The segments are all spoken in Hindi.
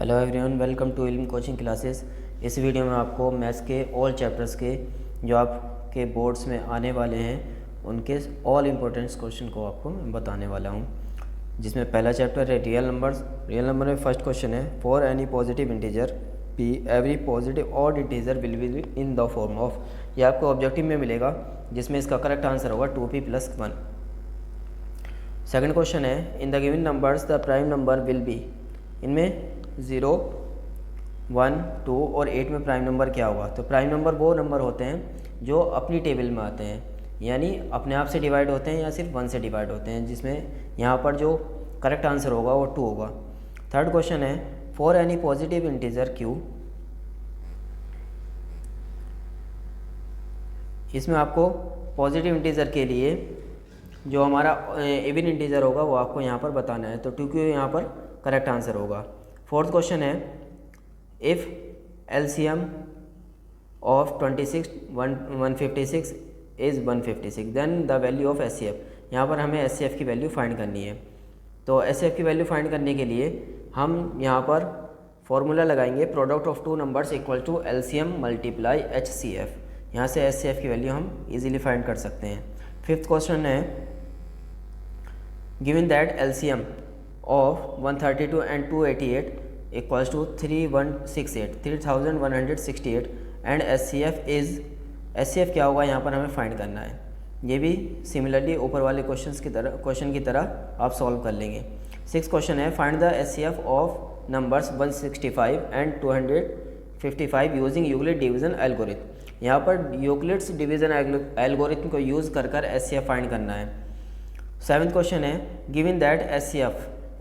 हेलो एवरीवन, वेलकम टू इल्म कोचिंग क्लासेस। इस वीडियो में आपको मैथ्स के ऑल चैप्टर्स के जो आपके बोर्ड्स में आने वाले हैं उनके ऑल इम्पोर्टेंट्स क्वेश्चन को आपको मैं बताने वाला हूं, जिसमें पहला चैप्टर है रियल नंबर्स। रियल नंबर में फर्स्ट क्वेश्चन है, for any positive integer P every positive odd integer will be in the form of. यह आपको ऑब्जेक्टिव में मिलेगा, जिसमें इसका करेक्ट आंसर होगा 2p+1। सेकंड क्वेश्चन है, in the given numbers the prime number will be. इनमें 0, 1, 2 और 8 में प्राइम नंबर क्या होगा? तो प्राइम नंबर वो नंबर होते हैं जो अपनी टेबल में आते हैं, यानी अपने आप से डिवाइड होते हैं या सिर्फ 1 से डिवाइड होते हैं, जिसमें यहाँ पर जो करेक्ट आंसर होगा वो 2 होगा। थर्ड क्वेश्चन है, for any positive integer q। इसमें आपको पॉजिटिव इंटीजर के लिए जो हमारा इवन इंटीजर होगा वो आपको यहाँ पर बताना है, तो 2q यहाँ पर करेक्ट आंसर होगा। फोर्थ क्वेश्चन है, if LCM of 156 is 156 then the value of SCF। यहाँ पर हमें SCF की वैल्यू फाइंड करनी है। तो SCF की वैल्यू फाइंड करने के लिए हम यहाँ पर फॉर्मूला लगाएंगे, product of two numbers equal to LCM multiply HCF। यहाँ से SCF की वैल्यू हम इजीली फाइंड कर सकते हैं। फिफ्थ क्वेश्चन है, given that LCM of 132 and 288 equals to 3168 and SCF क्या होगा, यहाँ पर हमें फाइंड करना है। ये भी सिमिलरली ऊपर वाले क्वेश्चन की तरह आप सॉल्व कर लेंगे। सिक्स क्वेश्चन है, find the SCF of numbers 165 and 255 using Euclid division algorithm. यहाँ पर यूक्लिड्स डिवीजन एल्गोरिथम को यूज़ कर SCF फाइंड करना है। सेवन्थ क्वेश्चन है, गिवन दैट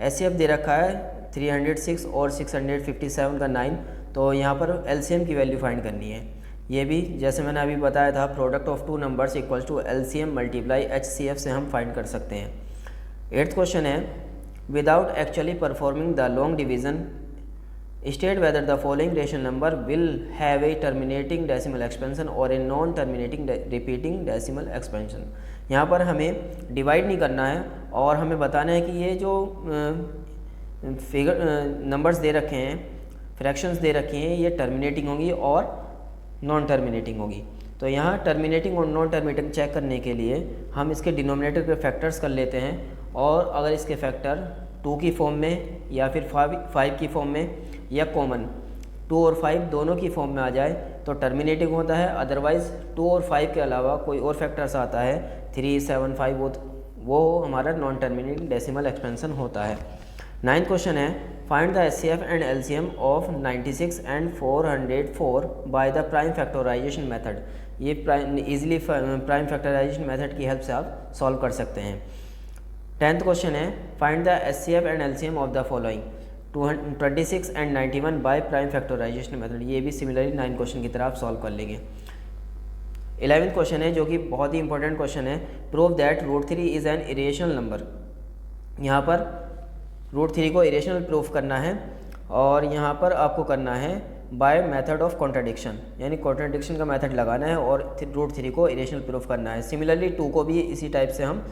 SCF दे रखा है 306 और 657 का 9, तो यहाँ पर LCM की वैल्यू फाइंड करनी है। ये भी जैसे मैंने अभी बताया था, product of two numbers equals to LCM multiply HCF से हम फाइंड कर सकते हैं। एट्थ क्वेश्चन है, without actually performing the long division state whether the following rational number will have a terminating decimal expansion और a non terminating repeating decimal expansion. यहाँ पर हमें डिवाइड नहीं करना है और हमें बताना है कि ये जो नंबर्स दे रखे हैं, फ्रैक्शंस दे रखे हैं, ये टर्मिनेटिंग होंगी और नॉन टर्मिनेटिंग होगी। तो यहाँ टर्मिनेटिंग और नॉन टर्मिनेटिंग चेक करने के लिए हम इसके डिनोमिनेटर के फैक्टर्स कर लेते हैं, और अगर इसके फैक्टर 2 की फॉर्म में या फिर 5 की फॉर्म में या कॉमन 2 और 5 दोनों की फॉर्म में आ जाए तो टर्मिनेटिंग होता है। अदरवाइज़ 2 और 5 के अलावा कोई और फैक्टर्स आता है 3, 7, 5, वो हमारा नॉन टर्मिनेटिंग डेसिमल एक्सपेंशन होता है। नाइन्थ क्वेश्चन है, find the SCF and LCM of 96 and 404 by the prime factorisation method. ये इजीली प्राइम फैक्टराइजेशन मेथड की हेल्प से आप सॉल्व कर सकते हैं। 10th क्वेश्चन है, find the SCF and LCM of the following 26 and 91 by prime factorisation method. ये भी सिमिलरली 9 क्वेश्चन की तरह आप सॉल्व कर लेंगे। 11th क्वेश्चन है, जो कि बहुत ही इंपॉर्टेंट क्वेश्चन है, prove that √3 is an irrational number. यहाँ पर √3 को इरेशनल प्रूफ करना है, और यहाँ पर आपको करना है बाय मेथड ऑफ कॉन्ट्राडिक्शन, यानी कॉन्ट्राडिक्शन का मेथड लगाना है और √3 को इरेशनल प्रूफ करना है। सिमिलरली 2 को भी इसी टाइप से हम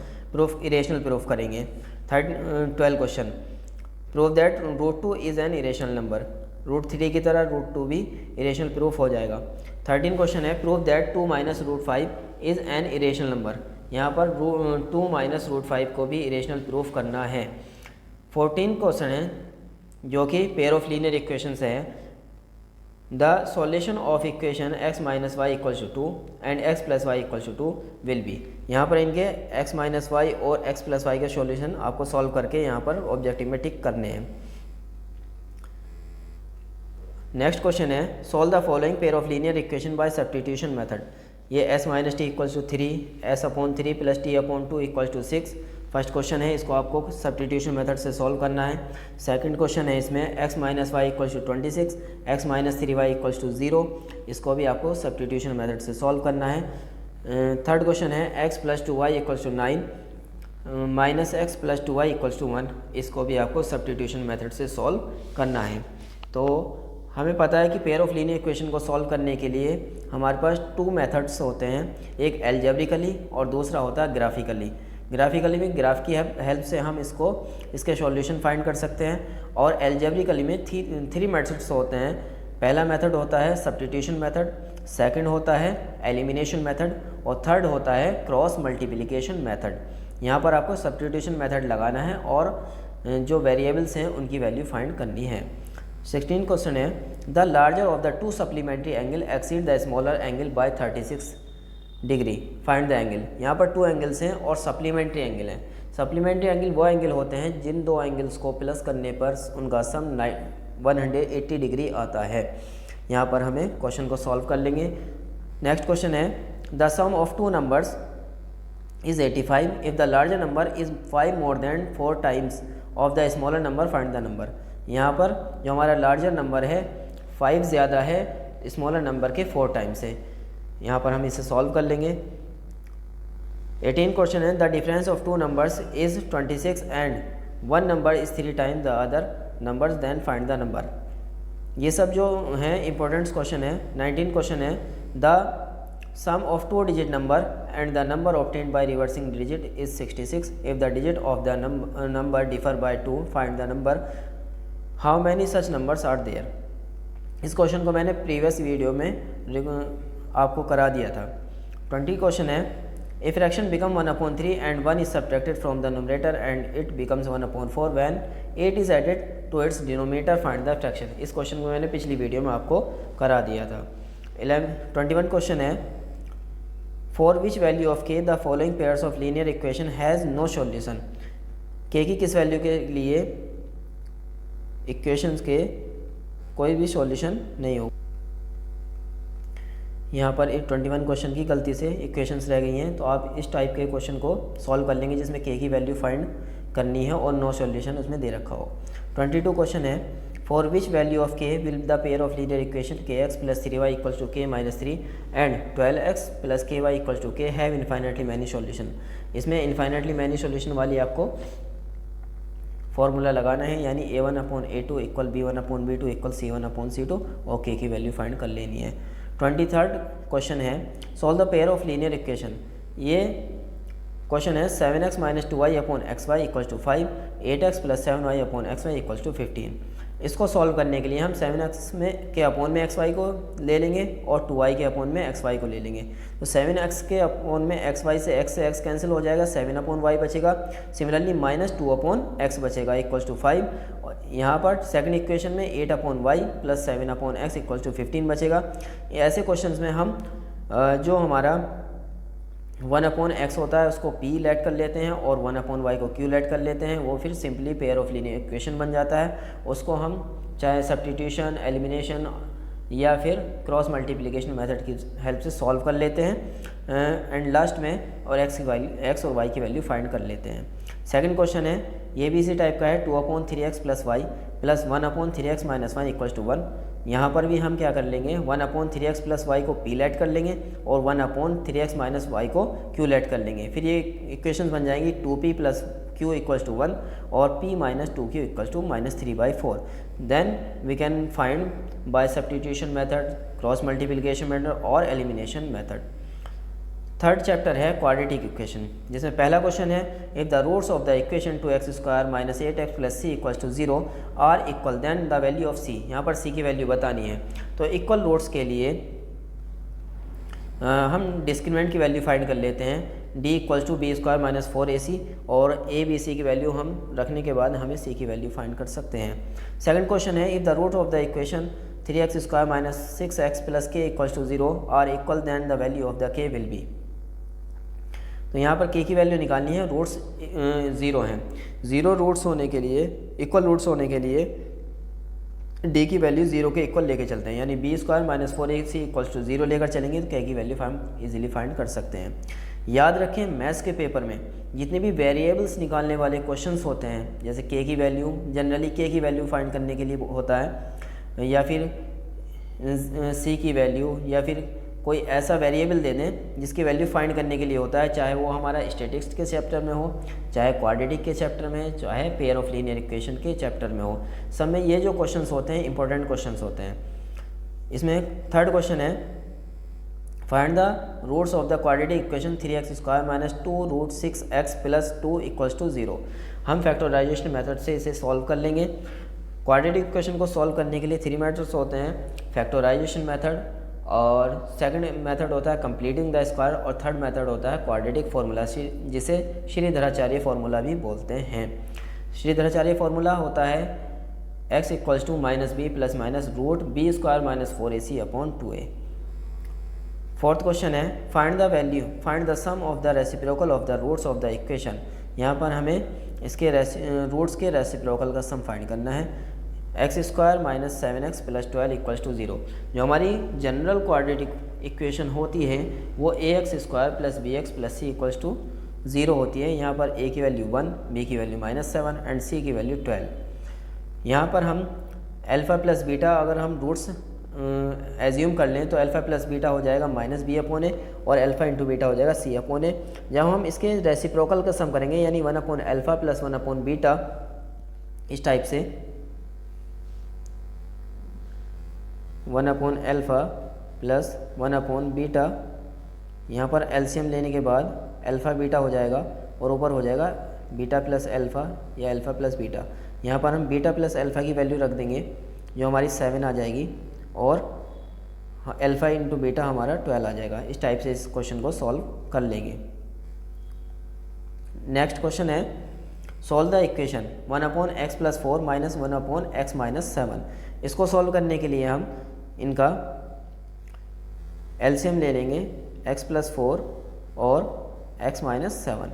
इरेशनल प्रूफ करेंगे। 12 question, prove that √2 is an irrational number. √3 की तरह √2 भी इरेशनल प्रूफ हो जाएगा। 13 क्वेश्चन है, prove that 2 - √5 is an irrational number. यहाँ पर 2 - √5 को भी इरेशनल प्रूफ करना है। 14 क्वेश्चन है, जो कि पेयर ऑफ लीनियर इक्वेशंस है, the solution of equation x - y = 2 and x + y = 2 will be. यहाँ पर इनके x - y और x + y के सॉल्यूशन आपको सॉल्व करके यहाँ पर ऑब्जेक्टिव में टिक करने हैं। नेक्स्ट क्वेश्चन है, solve the following pair of linear equation by substitution method. ये s - t = 3, s/3 + t/2 = 6 first question है, इसको आपको सब्स्टिट्यूशन मेथड से सॉल्व करना है। सेकंड क्वेश्चन है, इसमें x - y = 26, x - 3y = 0, इसको भी आपको सब्स्टिट्यूशन मेथड से सॉल्व करना है। थर्ड क्वेश्चन है, x + 2y = 9, -x + 2y = 1, इसको भी आपको सब्स्टिट्यूशन मेथड से सॉल्व करना है। तो हमें पता है कि पेयर ऑफ लीनियर इक्वेशन को सॉल्व करने के लिए हमारे पास 2 मेथड्स होते हैं, एक एल्जेब्रिकली और दूसरा होता है ग्राफिकली। ग्राफिकली में ग्राफ की हेल्प से हम इसके सॉल्यूशन फाइंड कर सकते हैं। और एल्जेब्रिकली में 3 मेथड्स होते हैं। पहला मेथड होता है सब्स्टिट्यूशन मेथड, सेकंड होता है एलिमिनेशन मेथड और थर्ड होता है क्रॉस मल्टीप्लिकेशन मेथड। यहाँ पर आपको सब्स्टिट्यूशन मेथड लगाना है और जो वेरिएबल्स हैं उनकी वैल्यू फाइंड करनी है। 16 क्वेश्चन है, the larger of the 2 supplementary angle exceed the smaller angle by 36 degree, find the angle. यहाँ पर 2 एंगल्स हैं और सप्लीमेंट्री एंगल हैं। सप्लीमेंट्री एंगल वो एंगल होते हैं जिन 2 एंगल्स को प्लस करने पर उनका सम 180 डिग्री आता है। यहाँ पर हमें क्वेश्चन को सॉल्व कर लेंगे। नेक्स्ट क्वेश्चन है, the sum of 2 numbers is 85 if the larger number is 5 more than 4 times of the smaller number, find the number. यहाँ पर जो हमारा लार्जर नंबर है 5 ज़्यादा है स्मॉलर नंबर के 4 टाइम्स है। यहाँ पर हम इसे सॉल्व कर लेंगे। 18 क्वेश्चन है, the difference of 2 numbers is 26 and 1 number is 3 times the other numbers, then find the number. ये सब जो हैं इंपॉर्टेंट क्वेश्चन है। 19 क्वेश्चन है, the sum of 2 digit number and the number obtained by reversing digit is 66 if the digit of the number differ by 2, find the number. How many such numbers are there. इस क्वेश्चन को मैंने प्रीवियस वीडियो में आपको करा दिया था। 20 क्वेश्चन है, a fraction become 1/3 and 1 is subtracted from the numerator and it becomes 1/4 when 8 is added to its denominator, find the fraction. इस क्वेश्चन को मैंने पिछली वीडियो में आपको करा दिया था। 21 क्वेश्चन है, for which value of K the following pairs of linear equation has no solution. K की किस वैल्यू के लिए इक्वेशंस के कोई भी सॉल्यूशन नहीं हो। यहाँ पर 21 क्वेश्चन की गलती से इक्वेशंस रह गई हैं, तो आप इस टाइप के क्वेश्चन को सॉल्व कर लेंगे जिसमें के की वैल्यू फाइंड करनी है और नो सॉल्यूशन उसमें दे रखा हो। 22 क्वेश्चन है, for which value of k will the pair of linear equation k x plus 3y equal to k minus 3 and 12x plus k y equal to k have infinitely many solution. इसमें इन्फाइनेटली मैनी सॉल्यूशन वाली आपको फॉर्मूला लगाना है, यानी a1/a2 equal b1/b2 equal c1/c2 और के की वैल्यू फाइंड कर लेनी है। 23rd क्वेश्चन है, solve the pair of linear equation. ये क्वेश्चन है 7x minus 2y upon xy equal to 5, 8x plus 7y upon xy equal to 15। इसको सॉल्व करने के लिए हम 7x के अपोन में xy को ले लेंगे और 2y के अपोन में xy को ले लेंगे। तो 7x के अपोन में xy से x कैंसिल हो जाएगा, 7/y बचेगा। सिमिलरली माइनस 2/x बचेगा इक्वल टू 5। और यहाँ पर सेकंड इक्वेशन में 8/y plus 7/x equal to 15 बचेगा। ऐसे क्वेश्चंस में हम जो हमारा 1/x होता है उसको p लेट कर लेते हैं और 1/y को q लेट कर लेते हैं। वो फिर simply pair of linear equation बन जाता है। उसको हम चाहे सब्स्टिट्यूशन, एलिमिनेशन या फिर क्रॉस मल्टीप्लिकेशन मेथड की हेल्प से सॉल्व कर लेते हैं एंड लास्ट में और x और y की वैल्यू फाइंड कर लेते हैं। सेकंड क्वेश्चन है, ये भी इसी टाइप का है, 2/3x plus y plus 1/3x minus 1 equal to 1। यहाँ पर भी हम क्या कर लेंगे, 1/3x प्लस वाई को p लेट कर लेंगे और 1/3x माइनस वाई को q लेट कर लेंगे। फिर ये इक्वेशंस बन जाएंगी 2p plus q equals to 1 और p minus 2q equals to -3/4। Then we can find by substitution method, cross multiplication method और एलिमिनेशन मेथड। थर्ड चैप्टर है क्वाड्रेटिक इक्वेशन, जिसमें पहला क्वेश्चन है, if the roots of the equation 2x² minus 8x plus c equals to 0 are equal then the value of c। यहाँ पर c की वैल्यू बतानी है। तो इक्वल रूट्स के लिए हम डिस्क्रिमिनेंट की वैल्यू फाइंड कर लेते हैं, d equals to b² minus 4ac और a b c की वैल्यू हम रखने के बाद हमें c की वैल्यू फाइंड कर सकते हैं। सेकंड क्वेश्चन है, if the root of the equation 3x² minus 6x plus k equals to 0 are equal then the value of the k will be. तो यहाँ पर k की वैल्यू निकालनी है, रूट्स 0 हैं। 0 रूट्स होने के लिए, इक्वल रूट्स होने के लिए d की वैल्यू 0 के इक्वल लेके चलते हैं, यानी b² minus 4ac equals to 0 लेकर चलेंगे तो k की वैल्यू हम इजीली फाइंड कर सकते हैं। याद रखें, मैथ्स के पेपर में जितने भी वेरिएबल्स निकालने वाले क्वेश्चंस होते हैं, जैसे k की वैल्यू, जनरली k की वैल्यू फाइंड करने के लिए होता है, या फिर c की वैल्यू, या फिर कोई ऐसा वेरिएबल दे दें जिसकी वैल्यू फाइंड करने के लिए होता है, चाहे वो हमारा स्टैटिस्टिक्स के चैप्टर में हो, चाहे क्वाड्रेटिक के चैप्टर में, चाहे पेयर ऑफ लीनियर इक्वेशन के चैप्टर में हो। सब में ये जो क्वेश्चंस होते हैं इंपॉर्टेंट क्वेश्चंस होते हैं। इसमें थर्ड क्वेश्चन है, find the roots of the quadratic equation 3x² minus 2 root 6x plus 2 equals to 0। हम फैक्टराइजेशन मेथड से इसे सॉल्व कर लेंगे। क्वाड्रेटिक इक्वेशन को सॉल्व करने के लिए 3 मेथड्स होते हैं, फैक्टराइजेशन मेथड, और सेकंड मेथड होता है कंप्लीटिंग द स्क्वायर, और थर्ड मेथड होता है क्वाड्रेटिक फार्मूला, जिसे श्रीधराचार्य फार्मूला भी बोलते हैं। श्रीधराचार्य फार्मूला होता है x equals to minus b plus minus root b square minus 4ac upon 2a। Fourth question है find the sum of the reciprocal of the roots of the equation. यहाँ पर हमें इसके रूट्स के रेसिप्रोकल का सम फाइंड करना है। x² minus 7x plus 12 equals to 0। जो हमारी जनरल क्वाड्रेटिक इक्वेशन होती है वो ax² plus bx plus c equals to 0 होती है। यहाँ पर a की वैल्यू 1, b की वैल्यू -7 एंड c की वैल्यू 12। यहाँ पर हम अल्फ़ा प्लस बीटा अगर हम रूट्स एज्यूम कर लें तो अल्फ़ा प्लस बीटा हो जाएगा माइनस बी अपॉन ए, और अल्फ़ा इंटू बीटा हो जाएगा सी अपॉन ए। जब हम इसके रेसिप्रोकल का सम करेंगे यानी 1 upon alpha plus 1 upon beta, इस टाइप से 1 upon alpha plus 1 upon beta, यहाँ पर एलसीएम लेने के बाद अल्फ़ा बीटा हो जाएगा और ऊपर हो जाएगा बीटा प्लस अल्फ़ा या अल्फ़ा प्लस बीटा। यहाँ पर हम बीटा प्लस अल्फ़ा की वैल्यू रख देंगे जो हमारी 7 आ जाएगी, और अल्फ़ा इंटू बीटा हमारा 12 आ जाएगा। इस टाइप से इस क्वेश्चन को सॉल्व कर लेंगे। नेक्स्ट क्वेश्चन है solve the equation 1 upon x plus 4 minus 1 upon x minus 7। इसको सॉल्व करने के लिए हम इनका एलसीएम ले लेंगे x प्लस 4 और x माइनस 7।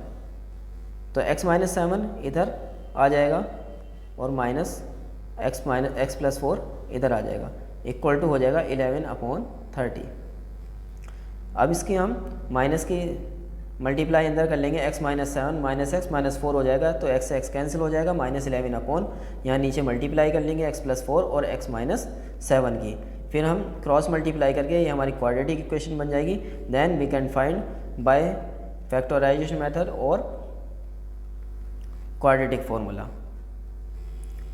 तो x माइनस 7 इधर आ जाएगा और माइनस एक्स प्लस 4 इधर आ जाएगा, इक्वल टू हो जाएगा 11 अपॉन 30। अब इसकी हम माइनस की मल्टीप्लाई अंदर कर लेंगे, x minus 7 minus x minus 4 हो जाएगा, तो x से x कैंसिल हो जाएगा, माइनस 11 अपॉन यहाँ नीचे मल्टीप्लाई कर लेंगे x प्लस 4 और x माइनस 7 की, फिर हम क्रॉस मल्टीप्लाई करके ये हमारी क्वाड्रेटिक इक्वेशन बन जाएगी। Then we can find by factorisation method और क्वाड्रेटिक फार्मूला।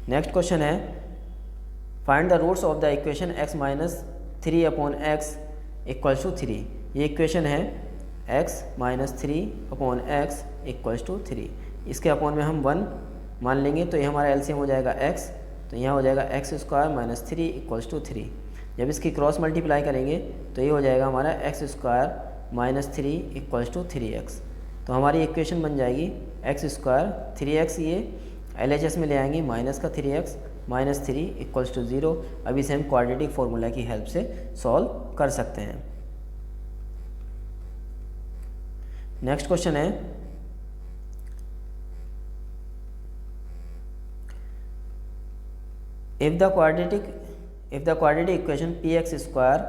नेक्स्ट क्वेश्चन है find the roots of the equation x minus 3 upon X equals to 3। ये इक्वेशन है x minus 3 upon X equals to 3। इसके अपॉन में हम 1 मान लेंगे तो ये हमारा एलसीएम हो जाएगा x, तो यहाँ हो जाएगा x² माइनस 3 इक्वल्स टू 3। जब इसकी क्रॉस मल्टीप्लाई करेंगे तो ये हो जाएगा हमारा x² minus 3 equals to 3x। तो हमारी इक्वेशन बन जाएगी x² 3x, ये LHS में ले आएंगे माइनस का 3x माइनस 3 इक्वल्स टू 0। अब इसे हम क्वाड्रेटिक फार्मूला की हेल्प से सॉल्व कर सकते हैं। नेक्स्ट क्वेश्चन है if the quadratic equation px²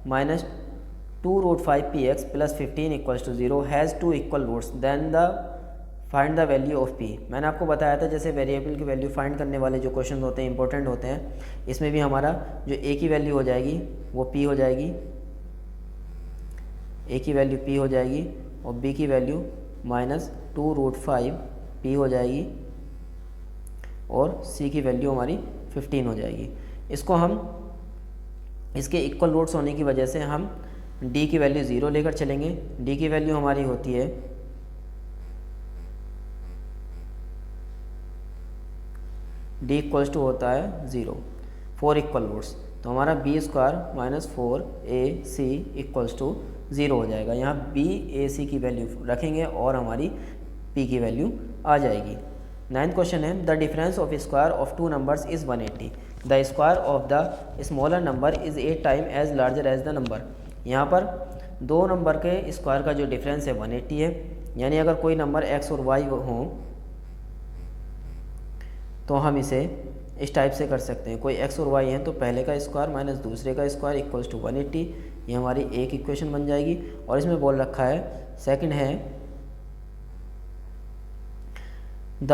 minus 2 root 5 px plus 15 equals to 0 has 2 equal roots then the find the value of p। मैंने आपको बताया था जैसे वेरिएबल की वैल्यू फाइंड करने वाले जो क्वेश्चन होते हैं इंपॉर्टेंट होते हैं, इसमें भी हमारा जो a की वैल्यू हो जाएगी वो p हो जाएगी, a की वैल्यू p हो जाएगी और b की वैल्यू माइनस 2 रूट 5 p हो जाएगी और c की वैल्यू हमारी 15 हो जाएगी। इसको हम इसके इक्वल रूट्स होने की वजह से हम d की वैल्यू 0 लेकर चलेंगे। d की वैल्यू हमारी होती है d इक्वल्स टू होता है 0, 4 इक्वल रूट्स, तो हमारा b² minus 4ac equals to 0 हो जाएगा। यहाँ bac की वैल्यू रखेंगे और हमारी p की वैल्यू आ जाएगी। 9th क्वेश्चन है the difference of square of 2 numbers is 180। The square of the smaller number is 8 time as larger as the number. यहाँ पर 2 नंबर के स्क्वायर का जो डिफरेंस है 180 है, यानी अगर कोई नंबर x और y हो तो हम इसे इस टाइप से कर सकते हैं। कोई x और y है तो पहले का स्क्वायर माइनस दूसरे का स्क्वायर इक्वल्स टू 180। ये हमारी एक इक्वेशन बन जाएगी। और इसमें बोल रखा है सेकंड है the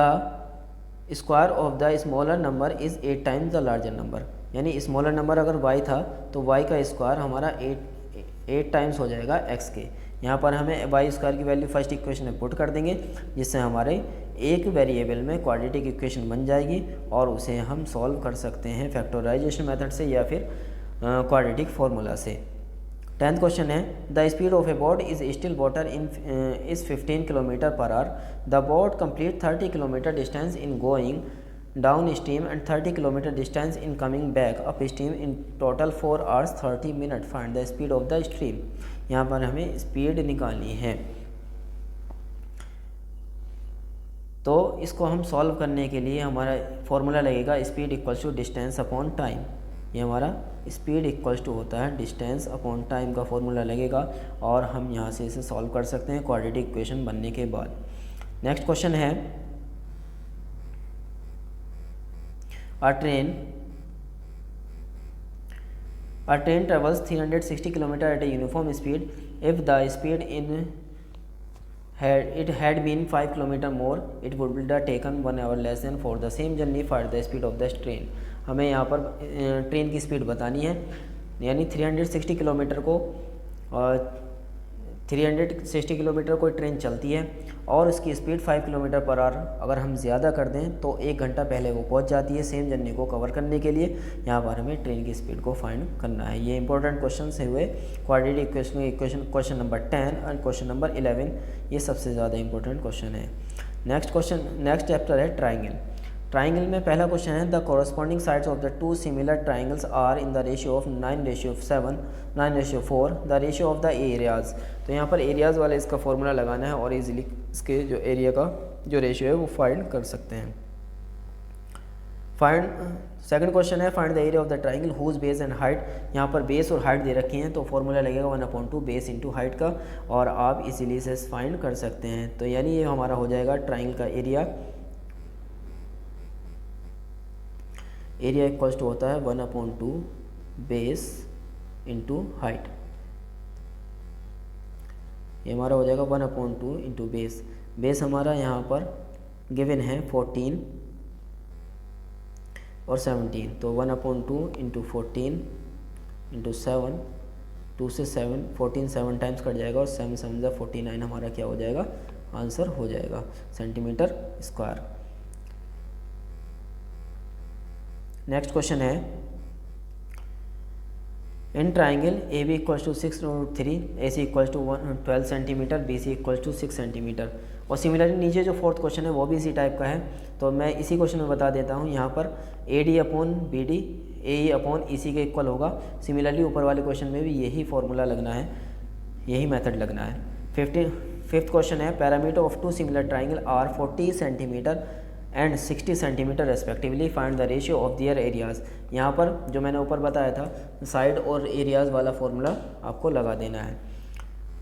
square of the smaller number is 8 times the larger number, यानी स्मॉलर नंबर अगर y था तो y का स्क्वायर हमारा 8 टाइम्स हो जाएगा x के। यहाँ पर हमें वाई स्क्वायर की वैल्यू फर्स्ट इक्वेशन में पुट कर देंगे, जिससे हमारे एक वेरिएबल में क्वाड्रेटिक इक्वेशन बन जाएगी और उसे हम सॉल्व कर सकते हैं फैक्टराइजेशन मेथड से या फिर क्वाड्रेटिक फार्मूला से। 10th क्वेश्चन है the speed of A boat is still water in is 15 kilometre per hour. The boat complete 30 kilometre distance in going down stream and 30 kilometre distance in coming back up stream in total 4 hours 30 minutes. Find the speed of the stream. यहाँ पर हमें स्पीड निकालनी है. तो इसको हम सॉल्व करने के लिए हमारा फॉर्मूला लगेगा speed equals to distance upon time. ये हमारा स्पीड इक्वल्स टू होता है डिस्टेंस अपॉन टाइम का फॉर्मूला लगेगा और हम यहाँ से इसे सॉल्व कर सकते हैं क्वाड्रेटिक इक्वेशन बनने के बाद. नेक्स्ट क्वेश्चन है A train travels 360 km at a uniform speed. If the speed had been 5 km more, it would have taken 1 hour less than for the same journey. Find the speed of the train. हमें यहाँ पर ट्रेन की स्पीड बतानी है, यानी 360 किलोमीटर को 360 किलोमीटर कोई ट्रेन चलती है और उसकी स्पीड 5 किलोमीटर पर आवर अगर हम ज़्यादा कर दें तो 1 घंटा पहले वो पहुंच जाती है सेम जर्नी को कवर करने के लिए. यहाँ पर हमें ट्रेन की स्पीड को फाइंड करना है. ये इंपॉर्टेंट क्वेश्चन से हुए क्वाड्रेटिक इक्वेशन क्वेश्चन नंबर 10 और क्वेश्चन नंबर 11. ये सबसे ज़्यादा इंपॉर्टेंट क्वेश्चन है. नेक्स्ट चैप्टर है ट्राइंगल. ट्राइंगल में पहला क्वेश्चन है the corresponding sides of the two similar triangles are in the ratio of 9:7 9:4 the ratio of the areas. तो यहाँ पर एरियाज़ वाले इसका फॉर्मूला लगाना है और इजीली इसके जो एरिया का जो रेशियो है वो फाइंड कर सकते हैं. सेकंड क्वेश्चन है find the area of the triangle whose base and height. यहाँ पर बेस और हाइट दे रखी हैं तो फॉर्मूला लगेगा 1/2 बेस इंटू हाइट का और आप इजीली इसे फाइंड कर सकते हैं. तो यानी ये हमारा हो जाएगा ट्राइंगल का एरिया इक्वल्स टू होता है 1/2 बेस इंटू हाइट. ये हमारा हो जाएगा 1/2 इंटू बेस हमारा यहाँ पर गिवन है 14 और 17. तो 1/2 इंटू 14 इंटू 7 2 से 7 14 7 टाइम्स कट जाएगा और 7 7 49 हमारा क्या हो जाएगा आंसर हो जाएगा सेंटीमीटर स्क्वायर. नेक्स्ट क्वेश्चन है in triangle A B equals to 6√3 A C equals to 12 centimetre B C equals to 6 centimetre. और सिमिलरली नीचे जो फोर्थ क्वेश्चन है वो भी इसी टाइप का है तो मैं इसी क्वेश्चन में बता देता हूँ. यहाँ पर A D upon B D A E upon E C के इक्वल होगा. सिमिलरली ऊपर वाले क्वेश्चन में भी यही फॉर्मूला लगना है, यही मेथड लगना है. फिफ्थ क्वेश्चन है perimeter of two similar triangle are 40 centimetre and 60 centimetre respectively. Find the ratio of their areas. यहाँ पर जो मैंने ऊपर बताया था साइड और एरियाज़ वाला फॉर्मूला आपको लगा देना है.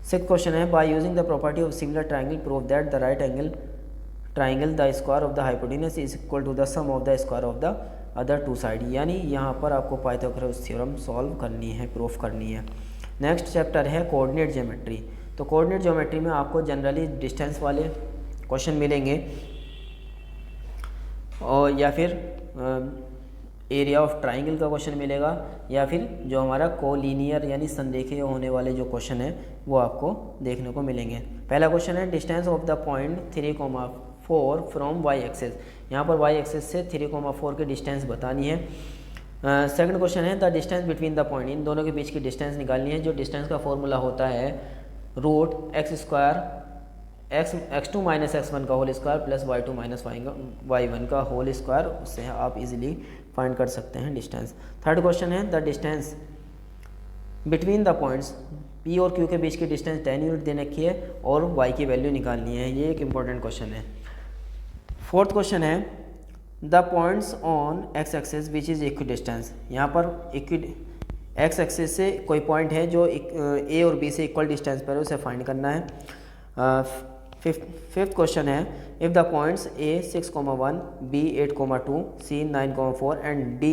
सिक्स्थ क्वेश्चन है by using the property of similar triangle prove that the right angle triangle the square of the hypotenuse is equal to the sum of the square of the other two side. यानी यहाँ पर आपको पाइथागोरस थ्योरम सॉल्व करनी है, प्रूफ करनी है. नेक्स्ट चैप्टर है कोऑर्डिनेट ज्योमेट्री. तो कोऑर्डिनेट ज्योमेट्री में आपको जनरली डिस्टेंस वाले क्वेश्चन मिलेंगे और या फिर एरिया ऑफ ट्राइंगल का क्वेश्चन मिलेगा या फिर जो हमारा कोलिनियर यानी संरेखीय होने वाले जो क्वेश्चन है वो आपको देखने को मिलेंगे. पहला क्वेश्चन है distance of the point 3,4 from Y axis. यहाँ पर वाई एक्सेस से 3,4 की डिस्टेंस बतानी है. सेकंड क्वेश्चन है the distance between the point. इन दोनों के बीच की डिस्टेंस निकालनी है. जो डिस्टेंस का फॉर्मूला होता है √x² x2 माइनस x1 का whole square plus y2 minus y1 का होल स्क्वायर. उससे आप इजीली फाइंड कर सकते हैं डिस्टेंस. थर्ड क्वेश्चन है the distance between the points p और q के बीच की डिस्टेंस 10 यूनिट दे रखी है और y की वैल्यू निकालनी है. ये एक इंपॉर्टेंट क्वेश्चन है. फोर्थ क्वेश्चन है the points on x axis which is equi distance. यहाँ पर x एक्सिस से कोई पॉइंट है जो a और b से इक्वल डिस्टेंस पर है, उसे फाइंड करना है. फिफ्थ क्वेश्चन है if the points a 6,1 b 8,2 c 9,4 and d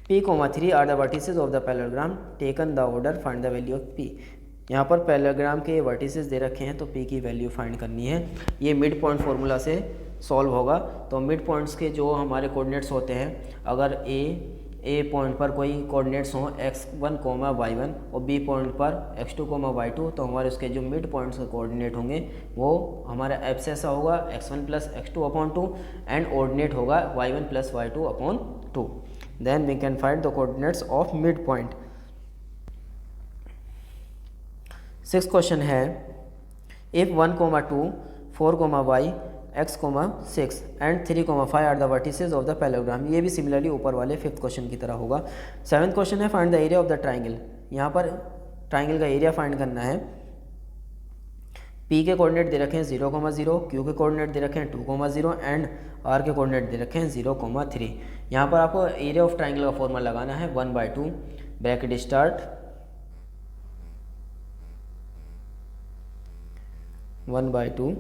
p,3 are the vertices of the parallelogram taken the order find the value of p. यहाँ पर पैरेललोग्राम के वर्टिसेस दे रखे हैं तो p की वैल्यू फाइंड करनी है. ये मिड पॉइंट फार्मूला से सॉल्व होगा. तो मिड पॉइंट्स के जो हमारे कोऑर्डिनेट्स होते हैं अगर ए पॉइंट पर कोई कोऑर्डिनेट्स हों x1, y1 और b पॉइंट पर x2, y2 तो हमारे उसके जो मिड पॉइंट्स के कोऑर्डिनेट होंगे वो हमारा एब्सेसा होगा x1 plus x2/2 and ordinate होगा y1 plus y2/2. Then we can find the coordinates of mid point. 6 question है, if 1, 2, 4, y, x, 6 and 3, 5 are the vertices of the parallelogram. ये भी सिमिलरली ऊपर वाले 5th क्वेश्चन की तरह होगा। 7th क्वेश्चन है, find the area of the triangle. यहाँ पर ट्राइंगल का एरिया फाइंड करना है। P के कोऑर्डिनेट दे रखे हैं 0, 0, Q के कोऑर्डिनेट दे रखे हैं 2, 0 एंड R के कोऑर्डिनेट दे रखे हैं 0, 3। यहाँ पर आपको एरिया ऑफ ट्राइंगल का फॉर्मूला लगाना है 1/2 bracket start 1/2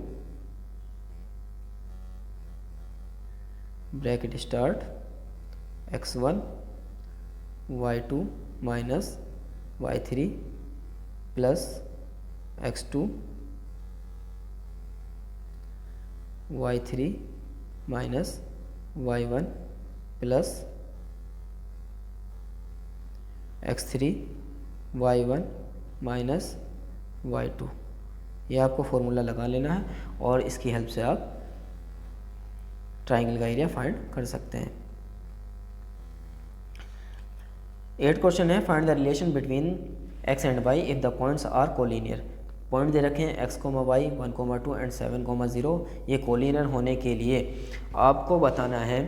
bracket start x1 y2 minus y3 plus x2 y3 minus y1 plus x3 y1 minus y2। ये आपको फॉर्मूला लगा लेना है और इसकी हेल्प से आप ट्राइंगल का एरिया फाइंड कर सकते हैं। 8 क्वेश्चन है, find the relation between x and y if the points are collinear. Point दे रखे हैं x, y, 1, 2 एंड 7, 0। ये कोलिनियर होने के लिए आपको बताना है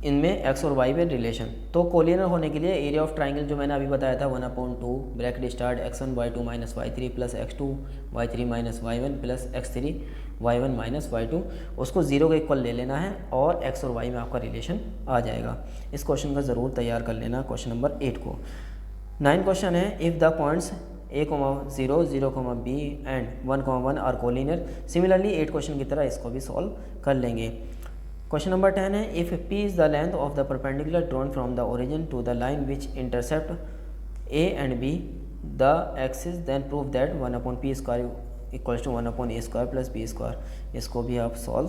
इनमें x और y में रिलेशन। तो कोलिनियर होने के लिए एरिया ऑफ ट्राइंगल जो मैंने अभी बताया था 1/2 bracket start x1 y2 minus y3 plus x2 y3 minus y1 plus x3 y1 minus y2, उसको 0 के इक्वल ले लेना है और x और y में आपका रिलेशन आ जाएगा। इस क्वेश्चन का ज़रूर तैयार कर लेना क्वेश्चन नंबर 8 को। 9 क्वेश्चन है, if the points a, 0, 0, b and 1, 1 are collinear. Similarly 8 question की तरह इसको भी सॉल्व कर लेंगे। क्वेश्चन नंबर 10 है, if p is the length of the perpendicular drawn from the origin to the line which intercept a and b the axis then prove that 1/p square equals to 1/a² plus b square. इसको भी आप सॉल्व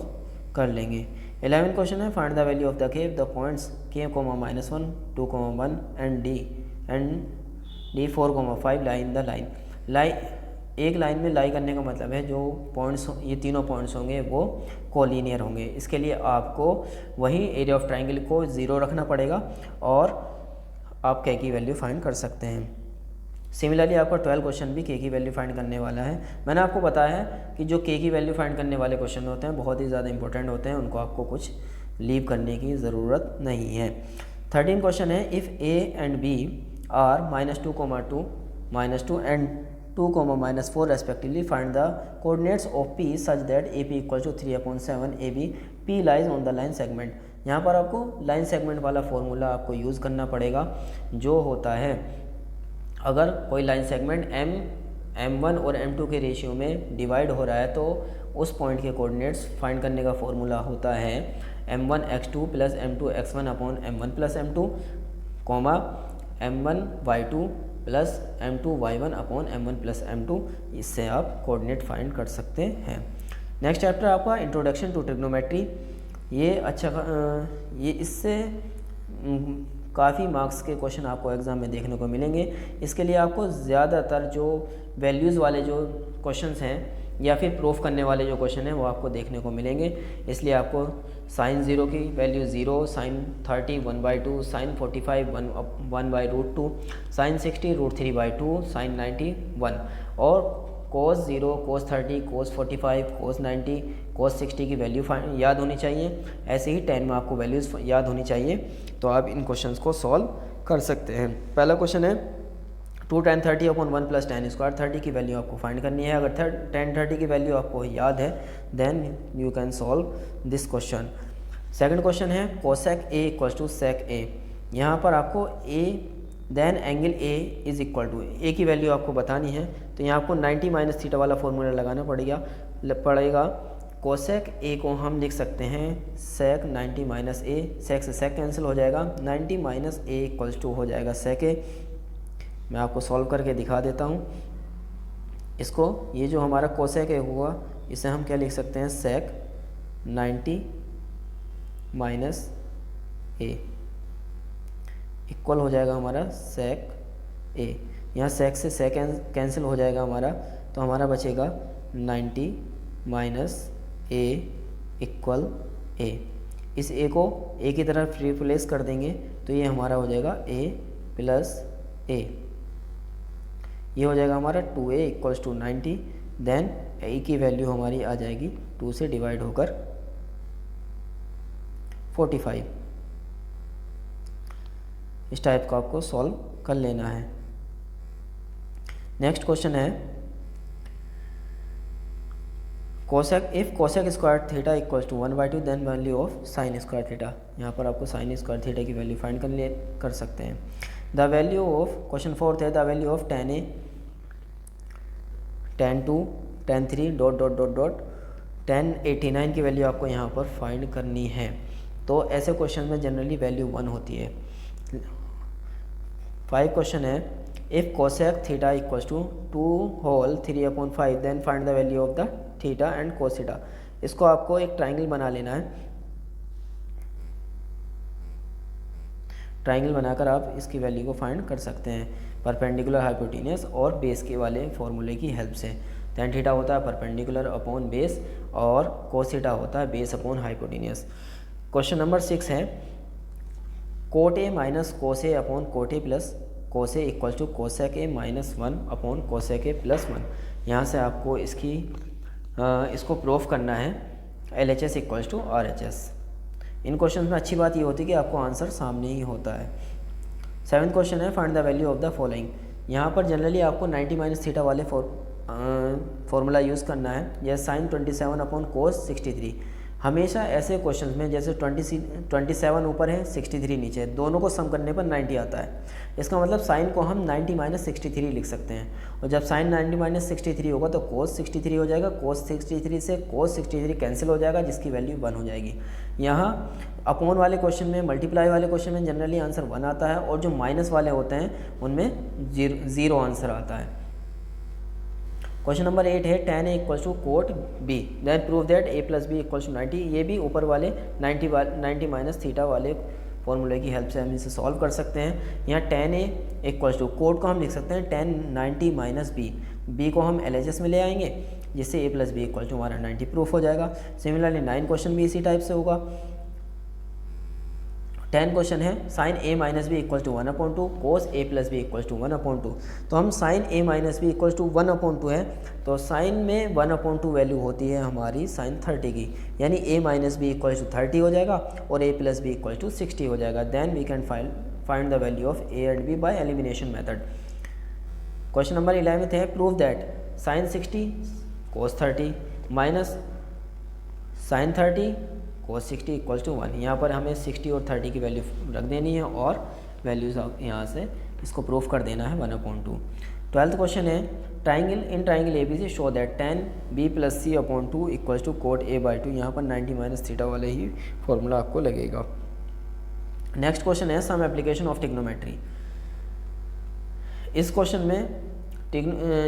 कर लेंगे। 11 क्वेश्चन है, find the value of the k the points k, -1, 2, 1 and d 4, 5 lie in the line. एक लाइन में लाई करने का मतलब है जो पॉइंट्स, ये तीनों पॉइंट्स होंगे वो कोलिनियर होंगे। इसके लिए आपको वही एरिया ऑफ ट्राइंगल को 0 रखना पड़ेगा और आप k की वैल्यू फाइंड कर सकते हैं। सिमिलरली आपका 12 क्वेश्चन भी k की वैल्यू फाइंड करने वाला है। मैंने आपको बताया है कि जो k की वैल्यू फाइंड करने वाले क्वेश्चन होते हैं बहुत ही ज़्यादा इंपॉर्टेंट होते हैं, उनको आपको कुछ लीव करने की ज़रूरत नहीं है। 13 क्वेश्चन है, if a and b are -2, -2 and 2, -4 respectively, find the coordinates of p such that AP equal to 3/7 AB, p lies on the line segment. यहाँ पर आपको लाइन सेगमेंट वाला फॉर्मूला आपको यूज़ करना पड़ेगा, जो होता है अगर कोई लाइन सेगमेंट M1 और M2 के रेशियो में डिवाइड हो रहा है तो उस पॉइंट के कोऑर्डिनेट्स फाइंड करने का फॉर्मूला होता है M1 x2 plus M2 x1 upon M1 plus M2, M1 y2 plus M2 y1 upon M1 plus M2। इससे आप कोऑर्डिनेट फाइंड कर सकते हैं। नेक्स्ट चैप्टर आपका इंट्रोडक्शन टू ट्रिग्नोमेट्री। ये ये इससे काफ़ी मार्क्स के क्वेश्चन आपको एग्ज़ाम में देखने को मिलेंगे। इसके लिए आपको ज़्यादातर जो वैल्यूज़ वाले जो क्वेश्चंस हैं या फिर प्रूफ करने वाले जो क्वेश्चन हैं वो आपको देखने को मिलेंगे। इसलिए आपको sin 0 की value 0, sin 30 1/2, sin 45 1/√2, sin 60 √3/2, sin 90 1 और cos 0, cos 30, cos 45, cos 90, cos 60 की वैल्यू याद होनी चाहिए। ऐसे ही 10 में आपको वैल्यूज़ याद होनी चाहिए, तो आप इन क्वेश्चंस को सॉल्व कर सकते हैं। पहला क्वेश्चन है 2 tan 30 upon 1 plus tan square. 30 की वैल्यू आपको फाइंड करनी है। अगर tan 30 की वैल्यू आपको याद है then you can solve this question. Second question है cosec A equals to sec A। यहाँ पर आपको A then angle A is equal to A की वैल्यू आपको बतानी है, तो यहाँ आपको 90 माइनस थीटा वाला फॉर्मूला लगाना पड़ेगा। कोसेक A को हम लिख सकते हैं सेक 90 माइनस A। सेक से सेक कैंसिल हो जाएगा, 90 माइनस A इक्वल्स टू हो जाएगा सेक A। मैं आपको सॉल्व करके दिखा देता हूँ इसको। ये जो हमारा कोसेक A हुआ इसे हम क्या लिख सकते हैं, सेक 90 माइनस A इक्वल हो जाएगा हमारा सेक A। यहाँ सेक से सेक कैंसिल हो जाएगा हमारा, तो हमारा बचेगा 90 माइनस A इक्वल A। इस A को A की तरफ रिप्लेस कर देंगे तो ये हमारा हो जाएगा A प्लस A। ये हो जाएगा हमारा 2a इक्वल्स टू 90, देन a की वैल्यू हमारी आ जाएगी 2 से डिवाइड होकर 45। इस टाइप का आपको सॉल्व कर लेना है। नेक्स्ट क्वेश्चन है cosec, if cosec square theta equals to 1/2 then value of sine square theta. यहाँ पर आपको साइन स्क्वायर थीटा की वैल्यू फाइंड कर सकते हैं। द वैल्यू ऑफ, क्वेश्चन 4 है, the value of tan A, tan 2, tan 3 dot dot dot dot tan 89 की वैल्यू आपको यहाँ पर फाइंड करनी है। तो ऐसे क्वेश्चन में जनरली वैल्यू 1 होती है। 5 क्वेश्चन है, if cosec theta equals to 2 whole 3/5 then find the value of the theta and cos theta. इसको आपको एक ट्राइंगल बना लेना है। ट्राइंगल बनाकर आप इसकी वैल्यू को फाइंड कर सकते हैं परपेंडिकुलर, हाइपोटेन्यूस और बेस के वाले फॉर्मूले की हेल्प से। tan थीटा होता है परपेंडिकुलर अपॉन बेस और कोस थीटा होता है base upon hypotenuse. Question number 6 है, cot A minus cos A upon cot A plus cos A equal to cosec A minus 1 upon cosec A plus 1। यहाँ से आपको इसको प्रूफ करना है LHS इक्वल्स टू RHS। इन क्वेश्चन में अच्छी बात ये होती है कि आपको आंसर सामने ही होता है। 7th क्वेश्चन है, find the value of the following. यहाँ पर जनरली आपको 90 माइनस थीटा वाले फॉर्मूला यूज़ करना है। जैसे साइन 27 अपॉन कोस 63। हमेशा ऐसे क्वेश्चंस में जैसे 27 ऊपर है 63 नीचे है, दोनों को सम करने पर 90 आता है। इसका मतलब साइन को हम 90 माइनस 63 लिख सकते हैं, और जब साइन 90 माइनस 63 होगा तो कोस 63 हो जाएगा। कोस 63 से कोस 63 कैंसिल हो जाएगा, जिसकी वैल्यू 1 हो जाएगी। यहाँ अपॉन वाले क्वेश्चन में, मल्टीप्लाई वाले क्वेश्चन में जनरली आंसर 1 आता है, और जो माइनस वाले होते हैं उनमें 0 आंसर आता है। क्वेश्चन नंबर 8 है, tan A equals to cot B then prove that A plus B equals to 90। ये भी ऊपर वाले 90 माइनस थीटा वाले फॉर्मूले की हेल्प से हम इसे सॉल्व कर सकते हैं। यहाँ tan A equals to cot को हम लिख सकते हैं tan 90 माइनस B को हम LHS में ले आएंगे, जिससे A plus B equal to हमारा 90 प्रूफ हो जाएगा। सिमिलरली 9 क्वेश्चन भी इसी टाइप से होगा। 10 क्वेश्चन है, sine A minus B equal to 1/2 cos A plus B equal to 1/2। तो हम sine A minus B equal to 1/2 है, तो साइन में 1/2 वैल्यू होती है हमारी साइन 30 की, यानी A minus B equal to 30 हो जाएगा और A plus B equal to 60 हो जाएगा। Then we can find the value of A and B by elimination method. Question number 11 है, prove that sine 60 cos 30 minus sine 30 cos 60 equals to 1। यहाँ पर हमें 60 और 30 की वैल्यू रख देनी है और वैल्यूज यहाँ से इसको प्रूफ कर देना है 1/2। 12th क्वेश्चन है, triangle ABC show that tan B plus C upon 2 equals to cot A/2। यहाँ पर 90 माइनस थीटा वाले ही फॉर्मूला आपको लगेगा। नेक्स्ट क्वेश्चन है, सम एप्लीकेशन ऑफ ट्रिग्नोमेट्री। इस क्वेश्चन में